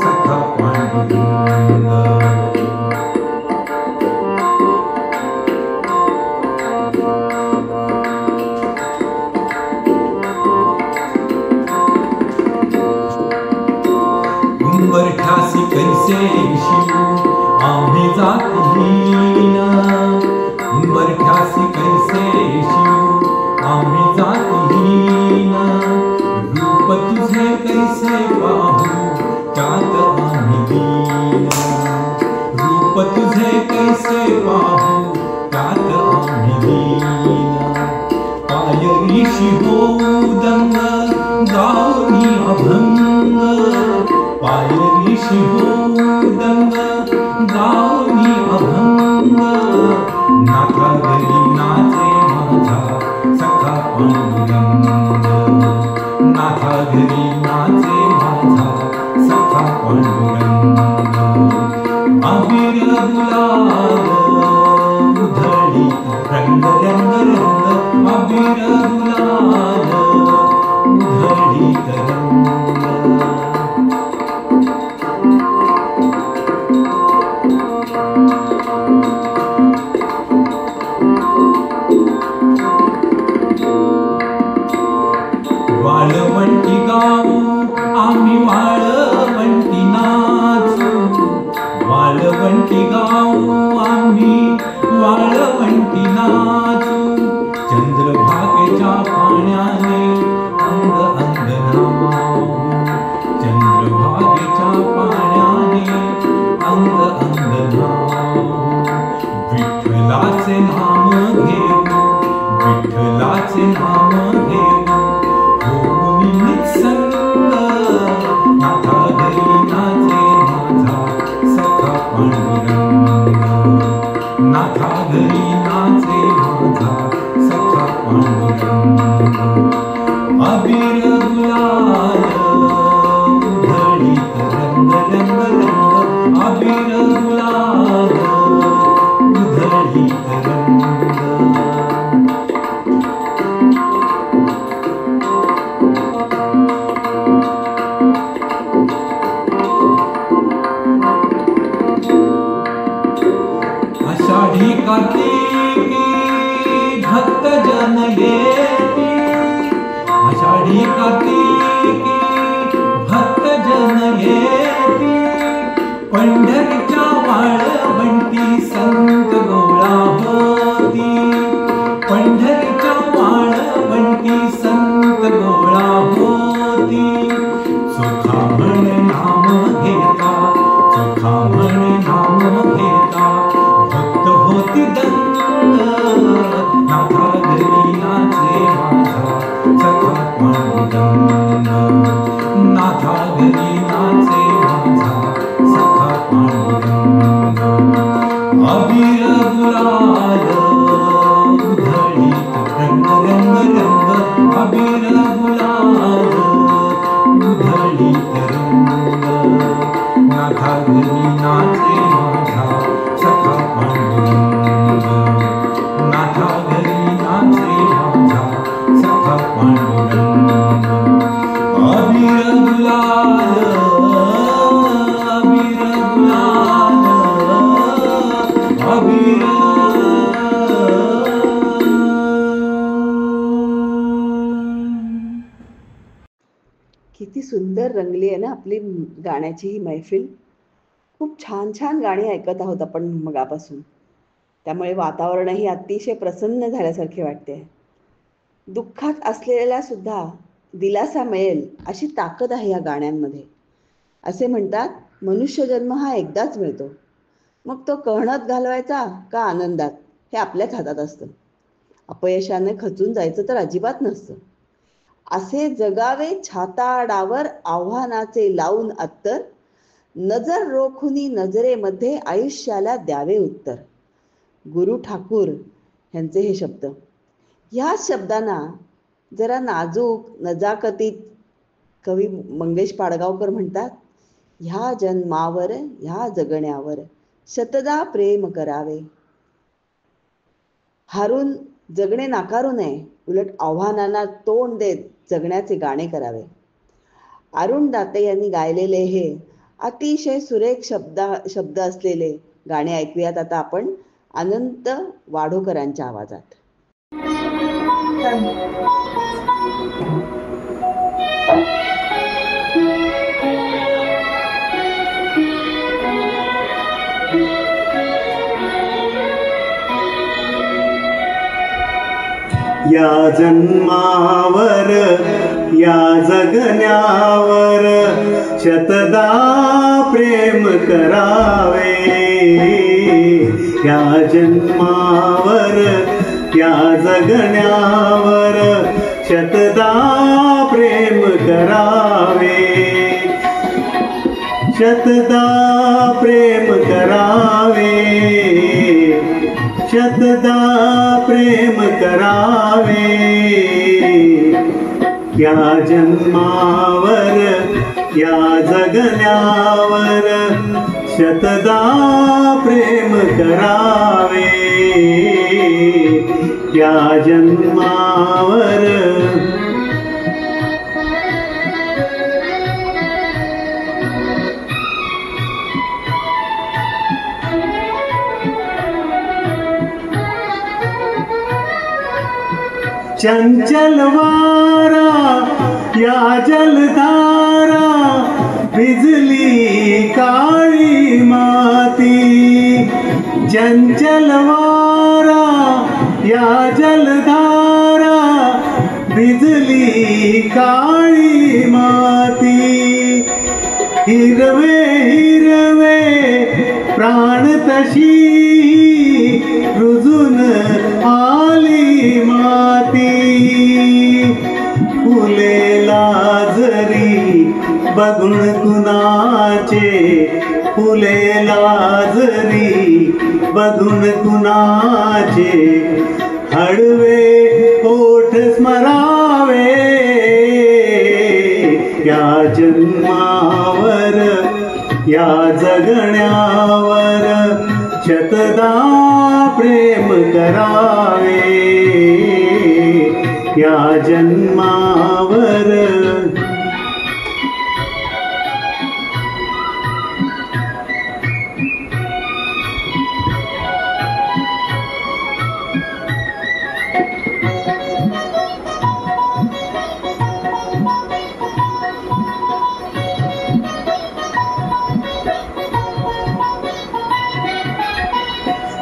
S10: सखा पांडुरंग. उंबरठ्यासी कैसे शिव आम्ही जातहीन, उंबरठ्यासी कैसे शिव आम्ही जातहीन, रूप तुझे कैसे पाहू त्यात आम्ही दीन, रूप तुझे कैसे पाहू त्यात आम्ही दीन. पायरीशी होऊ दंग गावनी अभंग, पायरीशी होऊ दंग गावनी अभंग, नाथा घरी नाचे माझा सखा पांडुरंग, नाथा घरी नाचे माझा सखा पांडुरंग. अबीर गुलाल उधळी रंग रंग रंग, अबीर गुलाल उधळी रंग. वाळवंटी गाऊ आम्ही वाळवंटी नाचू, वाळवंटी गाऊ आम्ही वाळवंटी नाचू, चंद्रभागेच्या पाणी नाथाचे नाम घेऊ होऊन निसंग नाथा घरी नाचे माझा सखा पांडुरंग नाथा घरी नाचे माझा सखा पांडुरंग अबीर गुलाल उधळीत रंग रंग रंग अबीर गुलाल उधळीत रंग आषाढी कार्तिकी भक्त जन येती आषाढी कार्तिकी भक्त जन येती पंढरीच्या वाळवंटी संत गोळा होती पंढरीच्या वाळवंटी संत गोळा होती चोखा म्हण नाम घेता चोखा म्हण नाम घेता भक्त होती दंग नाथा घरी नाचे माझा सखा पांडुरंग नाथा घरी नाचे माझा सखा पांडुरंग अबीर गुलाल उधळीत रंग रंग रंग अबीर गुलाल उधळीत रंग नाथा घरी नाचे माझा सखा पांडुरंग नाथा घरी नाचे माझा सखा पांडुरंग अबीर गुलाल अबीर
S1: किती सुंदर रंगली आहे ना आपली गाण्याची ही मैफिल. खूप छान छान गाणी ऐकत आहोत आपण मगापासून. त्यामुळे वातावरणही अतिशय प्रसन्न झाल्यासारखे वाटते. दुःखात असलेल्याला सुद्धा दिलासा मिळेल अशी ताकद आहे या गाण्यांमध्ये. असे म्हणतात मनुष्यजन्म हा एकदाच मिळतो, मग तो कहणत घालवायचा का आनंदात हे आपल्याच हातात असतं. अपयशाने खचून जायचं तर अजिबात नसतं. असे जगावे छाताडावर आव्हानाचे लावून अत्तर, नजर रोखुनी नजरेमध्ये आयुष्याला द्यावे उत्तर. गुरु ठाकूर यांचे हे शब्द. ह्या शब्दांना जरा नाजूक नजाकतीत कवी मंगेश पाडगावकर म्हणतात, ह्या जन्मावर ह्या जगण्यावर शतदा प्रेम करावे. हारून जगणे नाकारू नये, उलट आव्हानांना तोंड देत जगण्याचे गाणे करावे. अरुण दाते यांनी गायलेले हे अतिशय सुरेख शब्द असलेले गाणे ऐकूयात आता आपण अनंत वाढोकरांच्या आवाजात.
S12: या जन्मावर या जगण्यावर शतदा प्रेम करावे. या जन्मावर या जगण्यावर शतदा प्रेम करावे. शतदा प्रेम करावे. शतदा प्रेम करावे. या जन्मावर या जगण्यावर शतदा प्रेम करावे. या जन्मावर चंचल वारा या जलधारा भिजली काळी माती. चंचल वारा या जलधारा भिजली काळी माती. हिरवे हिरवे प्राण तशी रुजून आली माती. बघून कुणाचे फुले लाजरी, बघून कुणाचे हळवे ओठ स्मरावे, या जन्मावर या जगण्यावर शतदा प्रेम करावे, या जन्मावर.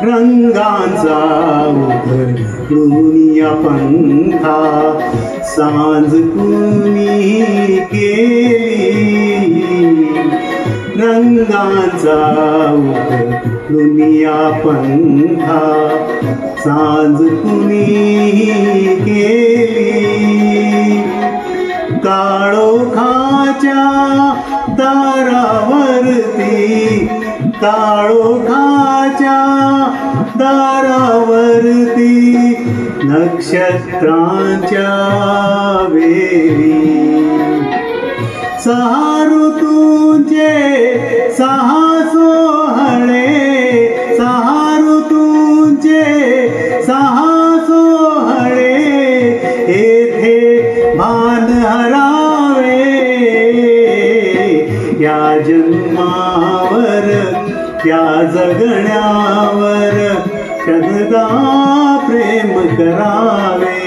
S12: रंगांचा उधळून या पंखा सांज कुणी केली, रंगांचा उधळून या पंखा सांज कुणी केली, काळोखाच्या दारावरती, काळोखाच्या दारावरती नक्षत्रांच्या वेळी, सहा ऋतूंचे सहा सोहळे, सहा ऋतूंचे सहा सोहळे, येथे भान हरावे, या जन्मावर या जगण्यावर शतदा प्रेम करावे,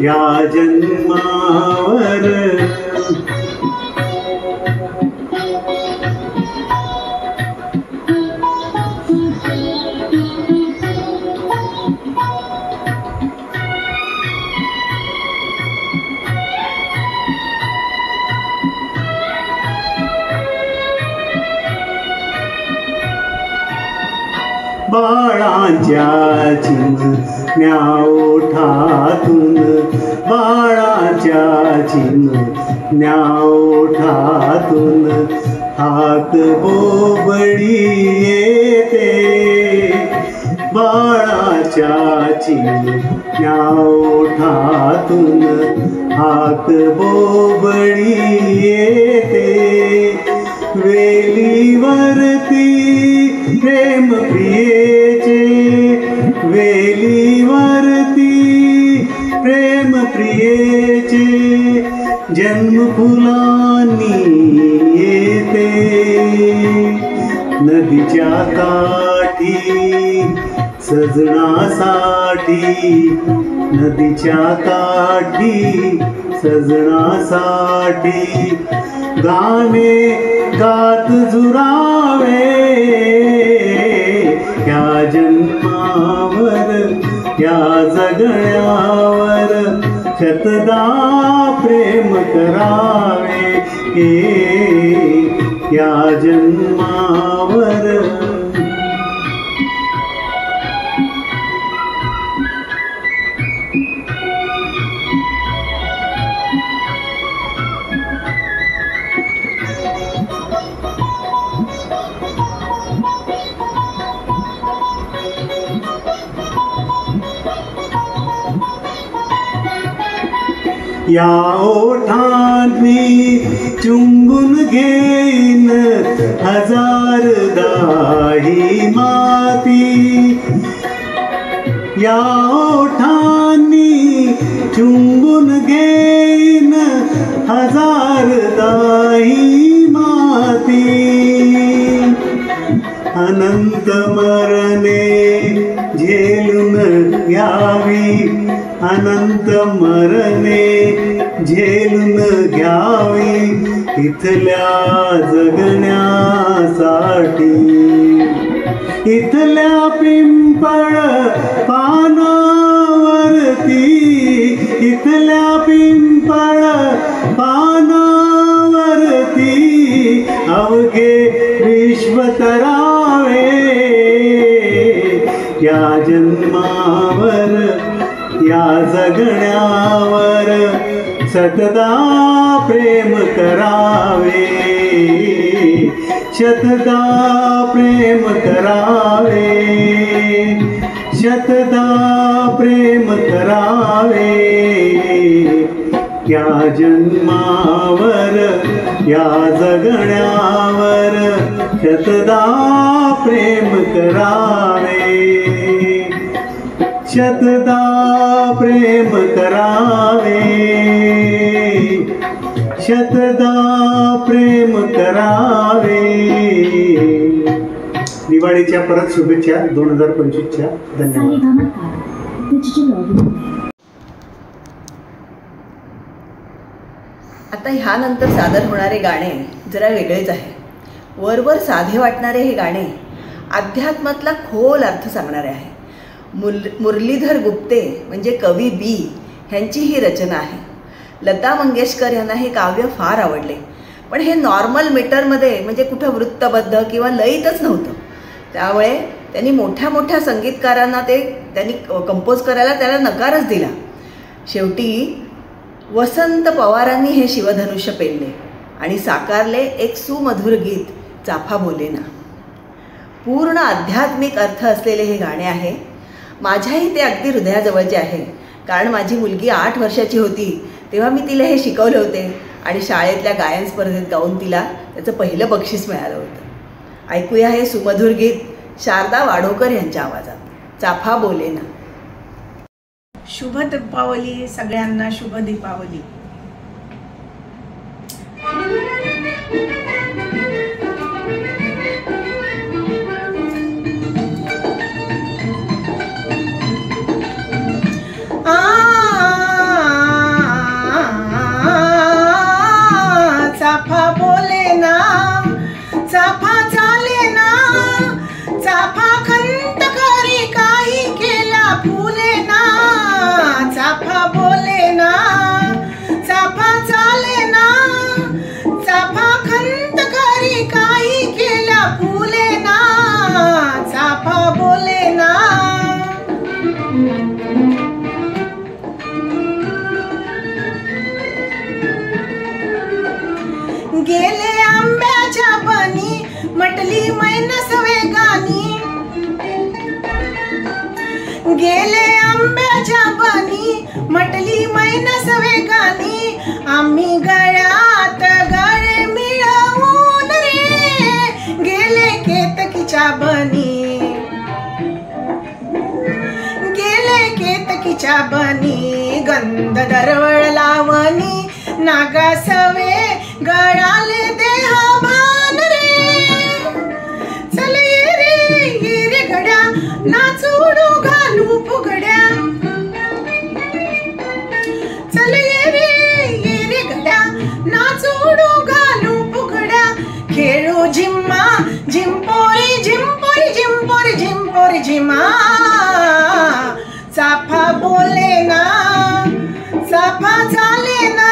S12: या जन्मावर. बाळांच्या चिमण्या ओठातून, बाळाच्या चिमण्या ओठातून हाक बोबडी येते, बाळाच्या चिमण्या ओठातून हाक बोबडी येते, वेलीवरती प्रेम प्रियेचे, वेलीवरती प्रेम प्रियेचे जन्म फुलांनी येते, नदीच्या काठी सजनासाठी, नदीच्या काठी सजनासाठी गाणे गात झुरावे, या जन्मावर या जगण्यावर शतदा प्रेम करावे, या जन्मावर. या ओठांनी चुंबून घेईन हजारदा ही माती, या ओठांनी चुंबून घेईन हजारदा ही माती, अनंत मरणे झेलून घ्यावी, अनंत मरणे झेलून घ्यावी, इथल्या जगण्यासाठी, इथल्या पिंपळ पानावरती, इथल्या पिंपळ पानावरती अवघे विश्व तरावे, या जन्मावर या जगण्यावर सतदा प्रेम करावे, शतदा प्रेम करावे, शतदा प्रेम करावे. या जन्मावर या जगण्यावर शतदा प्रेम करावे, शतदा प्रेम करावे, शतदा प्रेम करावे. दिवाळीच्या परत शुभेच्छा 2025च्या. धन्यवाद.
S1: आता ह्यानंतर सादर होणारे गाणे जरा वेगळेच आहे. वरवर साधे वाटणारे हे गाणे अध्यात्मातला खोल अर्थ सांगणारे आहे. मुरलीधर गुप्ते म्हणजे कवी बी ह्यांची ही रचना आहे. लता मंगेशकर यांना हे काव्य फार आवडले, पण हे नॉर्मल मीटरमध्ये म्हणजे कुठं वृत्तबद्ध किंवा लयीतच नव्हतं. त्यामुळे त्यांनी मोठ्या मोठ्या संगीतकारांना त्यांनी कंपोज करायला त्याला नकारच दिला. शेवटी वसंत पवारांनी हे शिवधनुष्य पेलले आणि साकारले एक सुमधुर गीत चाफा बोलेना. पूर्ण आध्यात्मिक अर्थ असलेले हे गाणे आहे. माझ्याही ते अगदी हृदयाजवळचे आहे, कारण माझी मुलगी 8 वर्षाची होती तेव्हा मी तिला हे शिकवले होते आणि शाळेतल्या गायन स्पर्धेत गाऊन तिला त्याचं पहिलं बक्षीस मिळालं होतं. ऐकूया हे सुमधुर गीत शारदा वाढोकर यांच्या आवाजात, चाफा बोलेना.
S13: शुभ दीपावली सगळ्यांना, शुभ दीपावली. चाफा बोलेना, चाफा चालेना, चाफा खंत करी काही केला फुलेना. चाफा बोलेना, चाफा चालेना, चाफा खंत करी काही केला फुलेना. चाफा बोलेना. गेले आंब्याच्या बनी म्हटली मैनस वेगानी, गेले आंब्याच्या बनी म्हटली मैनस वेगानी. आम्ही गळ्यात गळे मिळवून रे गेले केतकीच्या बनी, गेले केतकीच्या बनी. गंध दरवळ लावणी नागासवे गळाले देह भान रे. चल ये रे गड्या नाचूडू घालू फुगड्या. चल ये रे गड्या नाचूडू घालू फुगड्या. खेळू झिम्मा झिंपोरी झिंपोरी झिंपोरी झिंपोरी झिम्मा. चाफा बोलेना, चाफा चालेना,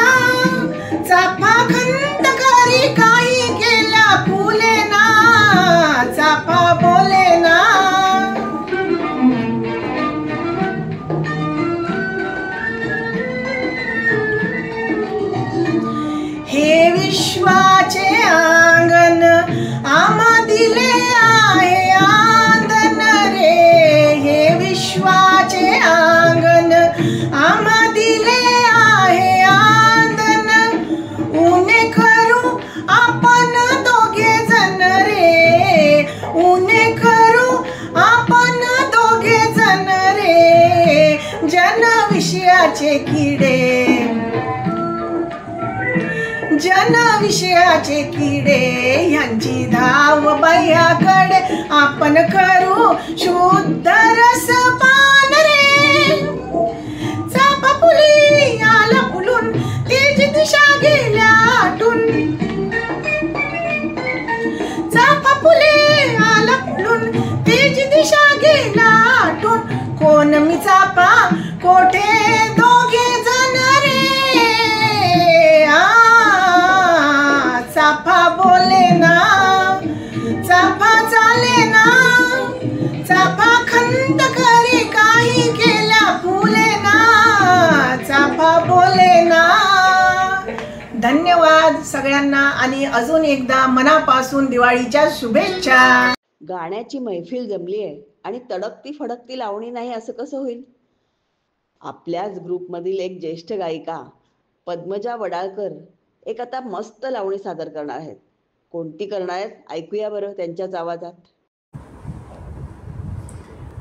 S13: चाफा खंत करी काही केल्या फुलेना. चाफा बोलेना. हे विश्वाचे आंगण आम्हा दिले आहे आंदन रे. हे विश्वाचे आंगण आम्हा दिले आहे आंदन. उने करू आपण दोघे जण रे, उने करू आपण दोघे जण रे. जन विषयाचे किडे, जन विषयाचे किडे यांची धाव बाह्याकडे. आपण करू शुद्ध रसपान रे. चाफा फुली आला फुलून तेज दिशा गेल्या आटून. चाफा फुले आला फुलून तेज दिशा गेला आटून. कोण मी चाफा कोठे दोघे जण रे. चाफा बोलेना, चाफा चालेना, चाफा खंत करी काही केल्या फुलेना. चाफा बोलेना. धन्यवाद. सगळ्यांना आणि अजून एकदा मनापासून दिवाळीच्या शुभेच्छा.
S1: गाण्याची मैफिल जमली आहे आणि तडकती फडकती लावणी नाही असं कसं होईल? आपल्याच ग्रुपमधील एक ज्येष्ठ गायिका पद्मजा वडाळकर एक आता मस्त लावणी सादर करणार आहेत. कोणती करणार आहेत ऐकूया बरं त्यांच्याच आवाजात.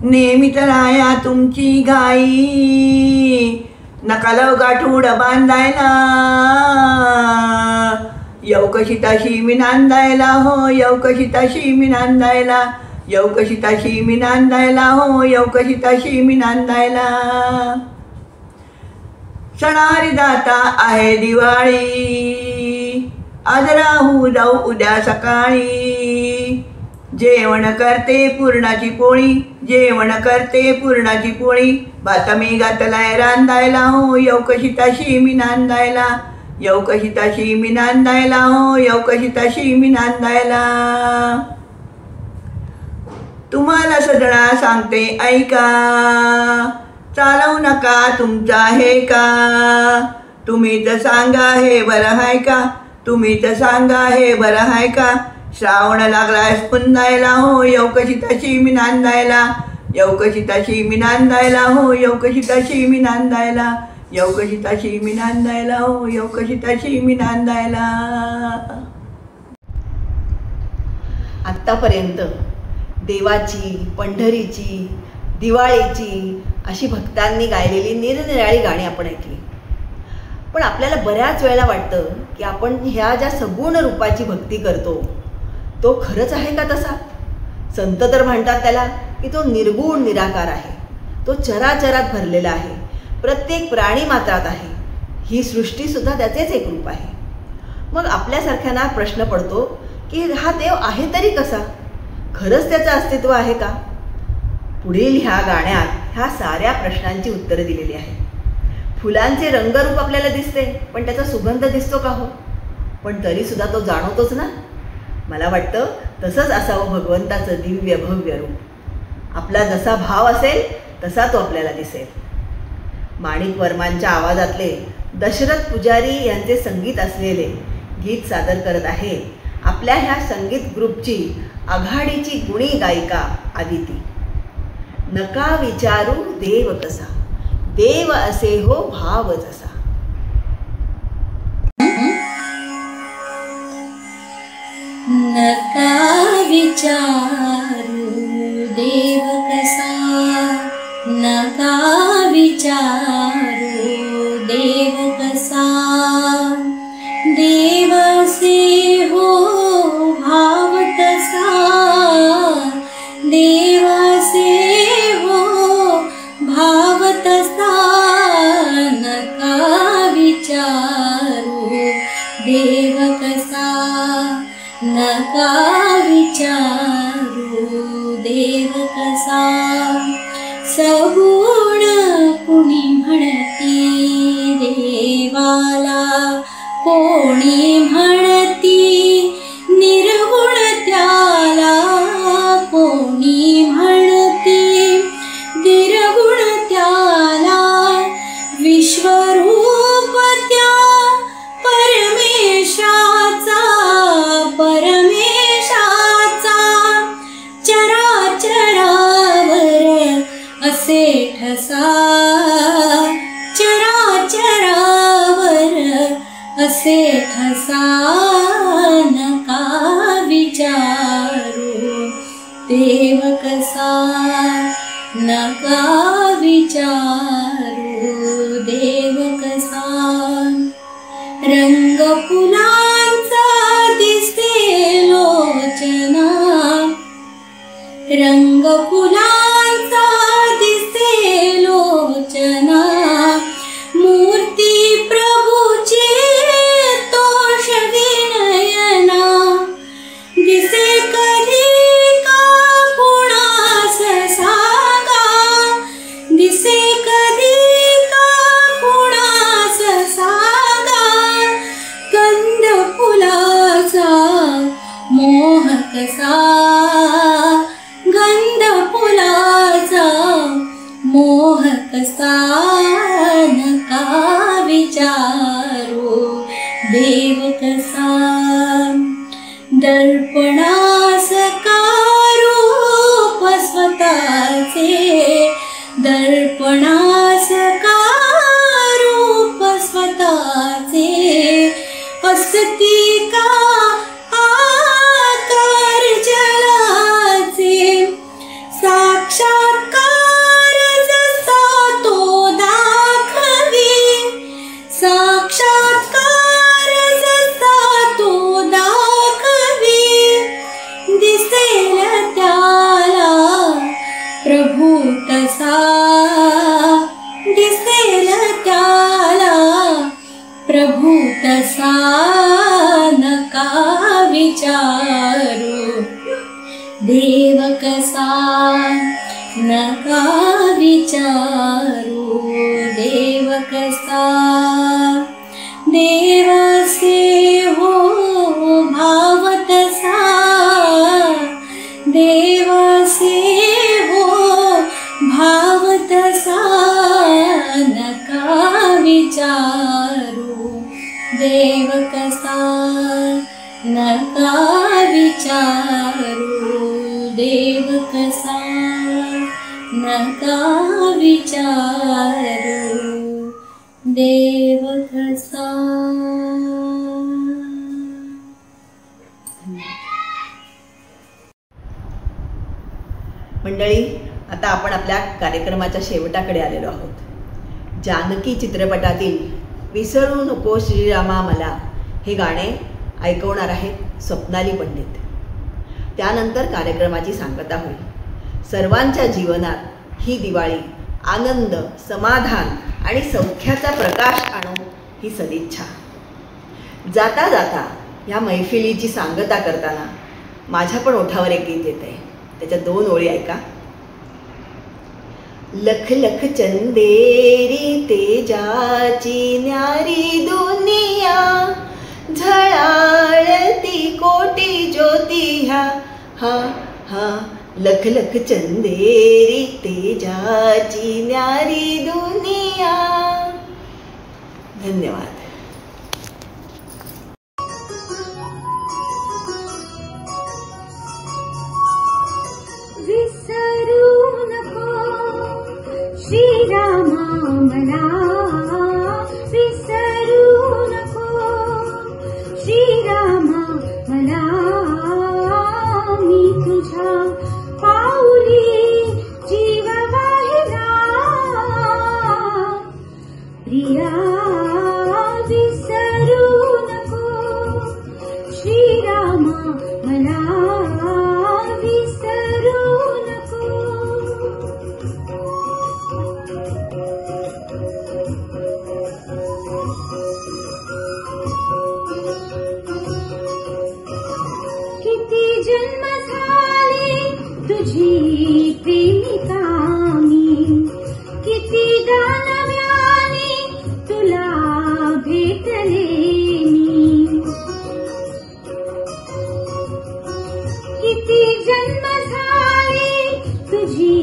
S13: नेहमी तर आया तुमची गाई नकालव गाठूड बांधायला येऊ कशी ताशी मी नांदायला हो येऊ कशी ताशी मी नांदायला येऊ कशी ताशी मी नांदायला हो येऊ कशी ताशी मी नांदायला. सणारी दाता आहे दिवाळी आज राहू जाऊ उद्या सकाळी जेवण करते पुरणाची पोळी जेवण करते पुरणाची पोळी भात मी घातलाय रांधायला हो येऊ कशी ताशी मी नांदायला येऊ कशी ताशी मी नांदायला हो येऊ कशी ताशी मी नांदायला. तुम्हाला सदळा सांगते ऐका चालवू नका तुमचा हे का तुम्ही तर सांगा हे बरं आहे का तुम्ही तर सांगा हे बरं आहे का. श्रावण लागलाय पुंदायला हो येऊ कशी ताशी मी नांदायला येऊ कशी ताशी मी नांदायला हो येऊ कशी ताशी मी नांदायला येऊ कशी ताशी मी नांदायला हो येऊ कशी ताशी मी नांदायला.
S1: आत्तापर्यंत देवाची, पंढरीची, दिवाळीची अशी भक्तांनी गायलेली निरनिराळी गाणी आपण ऐकली. पण आपल्याला बऱ्याच वेळेला वाटतं की आपण ह्या ज्या सगुण रूपाची भक्ती करतो तो खरंच आहे का तसा? संत तर म्हणतात त्याला की तो निर्गुण निराकार आहे, तो चराचरात भरलेला आहे, प्रत्येक प्राणी मात्रात आहे, ही सृष्टीसुद्धा त्याचेच एक रूप आहे. मग आपल्यासारख्यांना प्रश्न पडतो की हा देव आहे तरी कसा? खरंच त्याचं अस्तित्व आहे का? पुढील ह्या गाण्यात ह्या साऱ्या प्रश्नांची उत्तरं दिलेली आहेत. फुलांचे रंगरूप आपल्याला दिसते पण त्याचा सुगंध दिसतो का हो? पण तरीसुद्धा तो जाणवतोच ना. मला वाटतं तसंच असावं भगवंताचं दिव्य भव्य रूप. आपला जसा भाव असेल तसा तो आपल्याला दिसेल. माणिक वर्मांच्या आवाजातले दशरथ पुजारी यांचे संगीत असलेले गीत सादर करत आहे आपल्या ह्या संगीत ग्रुपची आघाडीची गुणी गायिका आदिती. नका विचारू देव कसा देव असे हो भाव जसा.
S6: नका विचारू देव कसा नका विचारू देव कसा देव से हो भाव तसा देव से हो भाव तसा नका विचारू देव कसा नका विचारू देव कसा. सगुण कुणी म्हणती देवाला कोणी म्हणती निर्गुण त्याला कोणी म्हणती निर्गुण त्याला विश्वरूप त्या परमेशाचा चराचरावर असे ठसा चराचरावर असे ठसा नका विचारू देव कसा नका विचारू देव कसा. रंग फुलांचा दिसते लोचना रंग फुलांचा दिसते लोचना मूर्ती प्रभूची तोष विनयना दिसे कधी का कुणास सांगा दिसे कधी का कुणास सांगा कंद फुलाचा मोह कसा गंध फुला देव कसा नका विचारू, देव कसा देवासे हो भाव तसा, देवासे हो भाव तसा नका विचारू, देव कसा नका विचारू, देव कसा नका विचारू, देव कसा.
S1: मंडळी, आता आपण आपल्या कार्यक्रमाच्या शेवटाकडे आलेलो आहोत. जानकी चित्रपटातील विसरू नको श्रीरामा मला हे गाणे ऐकवणार आहेत स्वप्नाली पंडित. त्यानंतर कार्यक्रमाची सांगता होईल. सर्वांच्या जीवनात ही दिवाळी आनंद, समाधान आणि सौख्याचा प्रकाश आणो ही सदिच्छा. जाता जाता ह्या मैफिलीची सांगता करताना माझ्या पण ओठावर एक गीत येत आहे. त्याच्या 2 ओळी ऐका. लख लख चंदेरी तेजाची न्यारी दुनिया, झळाळती कोटी ज्योती ह्या हा हा. लख लख चंदेरी तेजाची न्यारी दुनिया. धन्यवाद.
S4: विसरू नको श्रीरामा मला, विसरू नको श्रीरामा मला, मी तुझ्या पाऊली जीव वाहिला प्रिया, विसरू नको श्रीरामा मला, विसरू नको. किती जन्म झाले तुझी प्रेमिका मी, किती दानव्याने तुला भेटले मी, किती जन्म झाले तुझी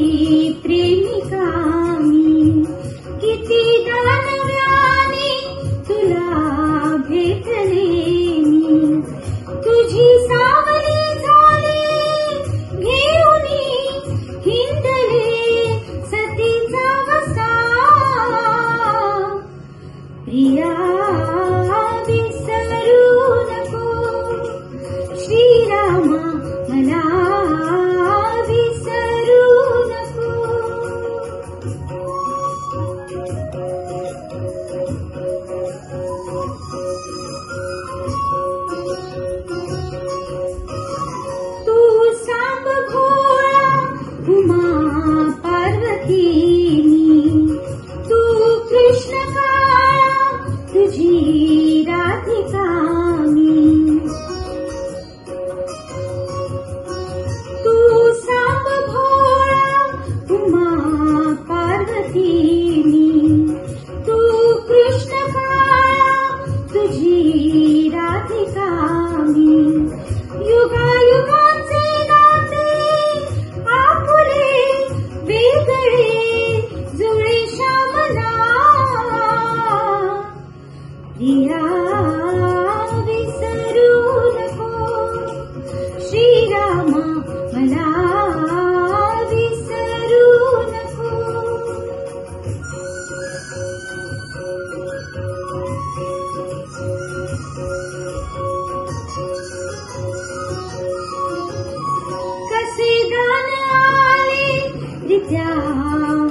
S4: प्रेमिका मी, किती दानव्याने तुला भेटले मी, तुझी सावली झाली घेऊनी हिंडले सतीचा वसा प्रिया, विसरू नको श्रीरामा मला, विसरू नको. तू सांब घोळा उमा पार्वतीनी, तू कृष्ण काळा तुझी राधिका मी, तू सांब घोळा उमा पार्वतीनी, तू कृष्ण काळा तुझी राधिका मी, युगायुगांचे नाते आपुले वेगळे जुळे श्यामला प्रिया, विसरू नको श्रीरामा मला, विसरू नको. कसे गाण आले रित्या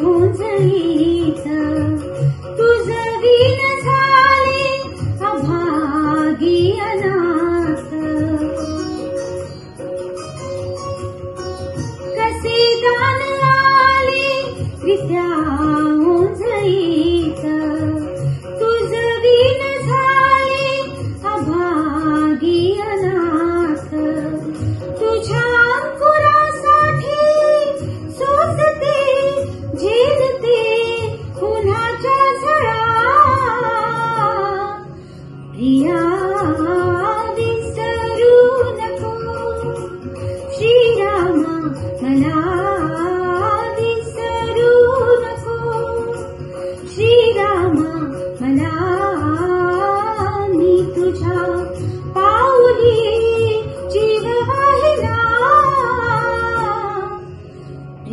S4: उंजळीत, तुझ वीण झाले अभागी अनाथ, कसे गाण आले रित्या उंजळीत, तुझ वीण झाले अभागी अनाथ, तुझ्या अंकुरा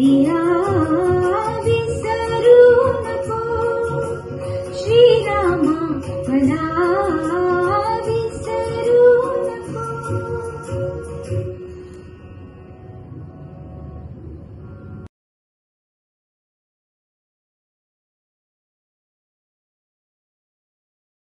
S4: दिया